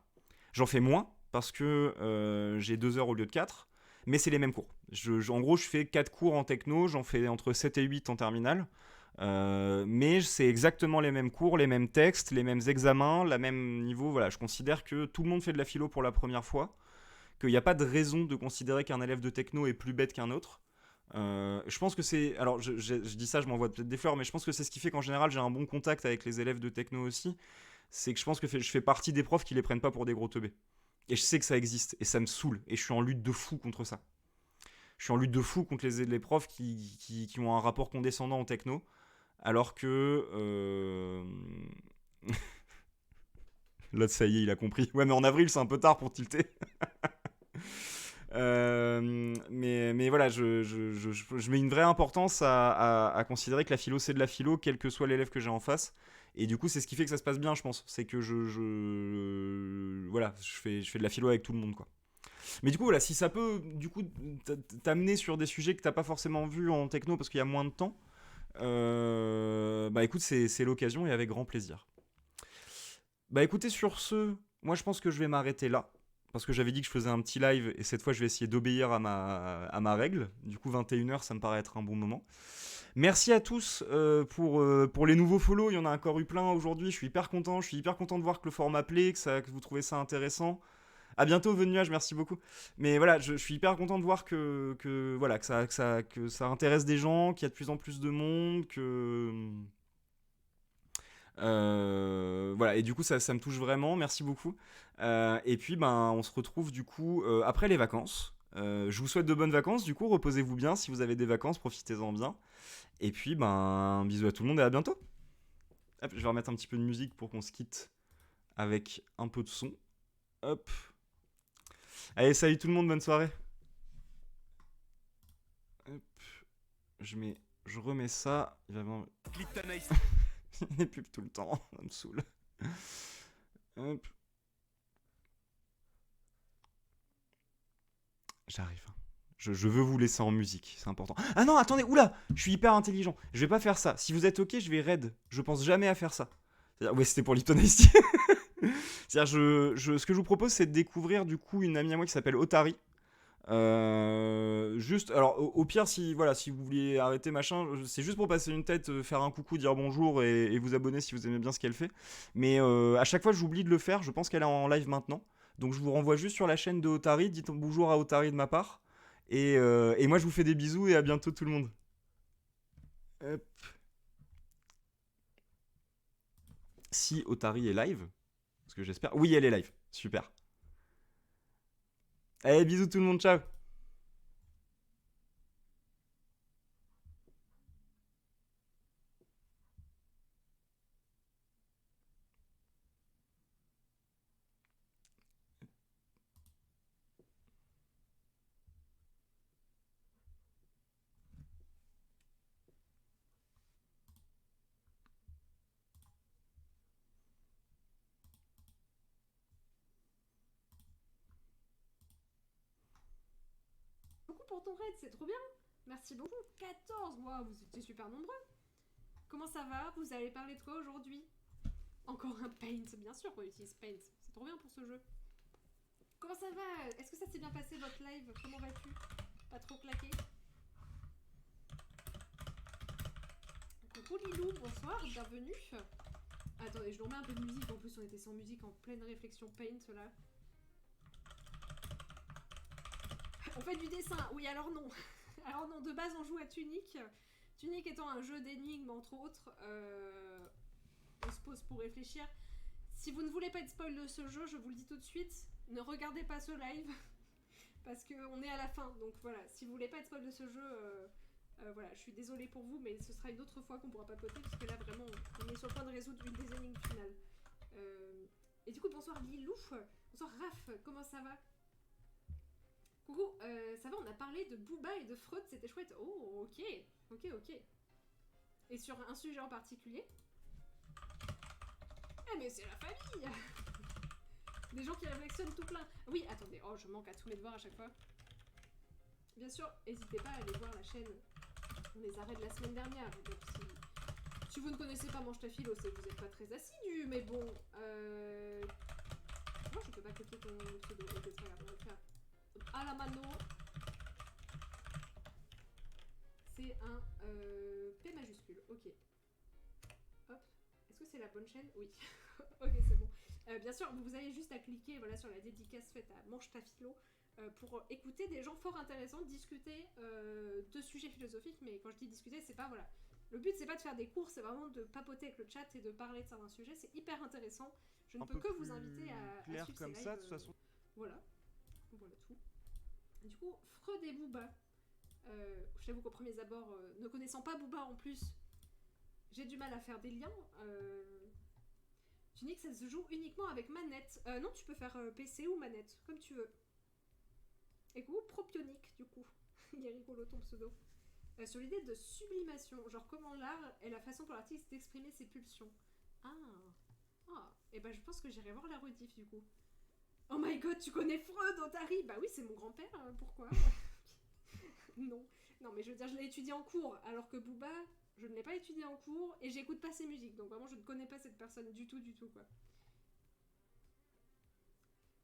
J'en fais moins parce que j'ai 2 heures au lieu de 4, mais c'est les mêmes cours. En gros, je fais 4 cours en techno, j'en fais entre 7 et 8 en terminale. Mais c'est exactement les mêmes cours, les mêmes textes, les mêmes examens, le même niveau. Voilà, je considère que tout le monde fait de la philo pour la première fois, qu'il n'y a pas de raison de considérer qu'un élève de techno est plus bête qu'un autre. Je pense que c'est... Alors, je dis ça, je m'envoie peut-être des fleurs, mais je pense que c'est ce qui fait qu'en général, j'ai un bon contact avec les élèves de techno aussi. C'est que je pense que je fais partie des profs qui les prennent pas pour des gros teubés. Et je sais que ça existe, et ça me saoule, et je suis en lutte de fou contre ça. Je suis en lutte de fou contre les profs qui ont un rapport condescendant en techno, alors que... L'autre, ça y est, il a compris. Ouais, mais en avril, c'est un peu tard pour tilter. Mais voilà, je mets une vraie importance à considérer que la philo, c'est de la philo, quel que soit l'élève que j'ai en face. Et du coup, c'est ce qui fait que ça se passe bien, je pense. C'est que voilà, je fais de la philo avec tout le monde, quoi. Mais du coup, voilà, si ça peut, du coup, t'amener sur des sujets que t'as pas forcément vus en techno parce qu'il y a moins de temps, bah écoute, c'est l'occasion et avec grand plaisir. Bah écoutez, sur ce, moi je pense que je vais m'arrêter là. Parce que j'avais dit que je faisais un petit live et cette fois je vais essayer d'obéir à ma règle. Du coup 21h ça me paraît être un bon moment. Merci à tous pour les nouveaux follow, il y en a encore eu plein aujourd'hui, je suis hyper content de voir que le format plaît, que vous trouvez ça intéressant. À bientôt Venu Nuage, merci beaucoup. Mais voilà, je suis hyper content de voir que ça intéresse des gens, qu'il y a de plus en plus de monde, voilà, et du coup ça me touche vraiment, merci beaucoup. Et puis on se retrouve du coup après les vacances. Je vous souhaite de bonnes vacances, du coup reposez-vous bien, si vous avez des vacances, profitez-en bien. Et puis bisous à tout le monde et à bientôt. Hop, je vais remettre un petit peu de musique pour qu'on se quitte avec un peu de son. Hop. Allez, salut tout le monde, bonne soirée. Hop. Je remets ça. Il va vraiment... Lipton Ice. Les pubs tout le temps, ça me saoule. Hop. J'arrive. Je veux vous laisser en musique, c'est important. Ah non, attendez, oula, je suis hyper intelligent. Je vais pas faire ça. Si vous êtes ok, je vais raid. Je pense jamais à faire ça. C'est-à-dire, ouais, c'était pour Lipton Ice. C'est-à-dire, ce que je vous propose, c'est de découvrir du coup une amie à moi qui s'appelle Otari. Juste, alors au pire, si vous voulez arrêter machin, c'est juste pour passer une tête, faire un coucou, dire bonjour et vous abonner si vous aimez bien ce qu'elle fait. Mais à chaque fois, j'oublie de le faire. Je pense qu'elle est en live maintenant. Donc je vous renvoie juste sur la chaîne de Otari. Dites bonjour à Otari de ma part. Et moi, je vous fais des bisous et à bientôt tout le monde. Hop. Si Otari est live, parce que j'espère. Oui, elle est live. Super. Allez, bisous tout le monde, ciao. Beaucoup pour ton raid, c'est trop bien. Merci beaucoup. 14, waouh, vous étiez super nombreux. Comment ça va? Vous allez parler de quoi aujourd'hui? Encore un Paint, bien sûr qu'on utilise Paint. C'est trop bien pour ce jeu. Comment ça va? Est-ce que ça s'est bien passé votre live? Comment vas-tu? Pas trop claqué? Coucou Lilou, bonsoir, bienvenue. Attendez, je vous remets un peu de musique. En plus, on était sans musique en pleine réflexion Paint là. On fait du dessin, oui, alors non. Alors non, de base on joue à Tunic. Tunic étant un jeu d'énigmes entre autres. On se pose pour réfléchir. Si vous ne voulez pas être spoil de ce jeu, je vous le dis tout de suite, ne regardez pas ce live. Parce qu'on est à la fin, donc voilà. Si vous voulez pas être spoil de ce jeu, voilà, je suis désolée pour vous, mais ce sera une autre fois qu'on pourra papoter, parce que là vraiment, on est sur le point de résoudre une des énigmes finales. Et du coup, bonsoir Lilou. Bonsoir Raph, comment ça va? Coucou, ça va, on a parlé de Booba et de Freud, c'était chouette. Oh, ok, ok. Et sur un sujet en particulier? Ah mais c'est la famille. Des gens qui réflexionnent tout plein. Oui, attendez, oh je manque à tous mes devoirs à chaque fois. Bien sûr, n'hésitez pas à aller voir la chaîne. On les arrête la semaine dernière. Donc si vous ne connaissez pas Mange ta philo, c'est que vous n'êtes pas très assidu, mais bon. Moi je peux pas copier ton pseudo. Ok, c'est pas grave, on va le faire. À la mano. C'est un P majuscule, ok. Hop, est-ce que c'est la bonne chaîne? Oui. Ok, c'est bon. Bien sûr, vous avez juste à cliquer voilà, sur la dédicace faite à Mange ta philo pour écouter des gens fort intéressants discuter de sujets philosophiques. Mais quand je dis discuter, c'est pas voilà. Le but c'est pas de faire des cours, c'est vraiment de papoter avec le chat et de parler de certains sujets. C'est hyper intéressant. Je ne peux que vous inviter à suivre comme ces ça, lives, de toute façon. Voilà. Voilà tout. Du coup, Freud et Booba. Je t'avoue qu'au premier abord, ne connaissant pas Booba en plus, j'ai du mal à faire des liens. Tu dis que ça se joue uniquement avec manette. Non, tu peux faire PC ou manette, comme tu veux. Et coucou, Propionique, du coup. Il est rigolo ton pseudo. Sur l'idée de sublimation, genre comment l'art est la façon pour l'artiste d'exprimer ses pulsions. Ah. Et ben je pense que j'irai voir la rediff du coup. Oh my god, tu connais Freud, Otari? Bah oui, c'est mon grand-père, pourquoi? Non, mais je veux dire, je l'ai étudié en cours, alors que Booba, je ne l'ai pas étudié en cours, et j'écoute pas ses musiques, donc vraiment, je ne connais pas cette personne du tout, quoi.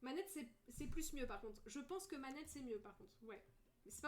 Manette, c'est plus mieux, par contre. Je pense que Manette, c'est mieux, par contre, ouais. Mais c'est pas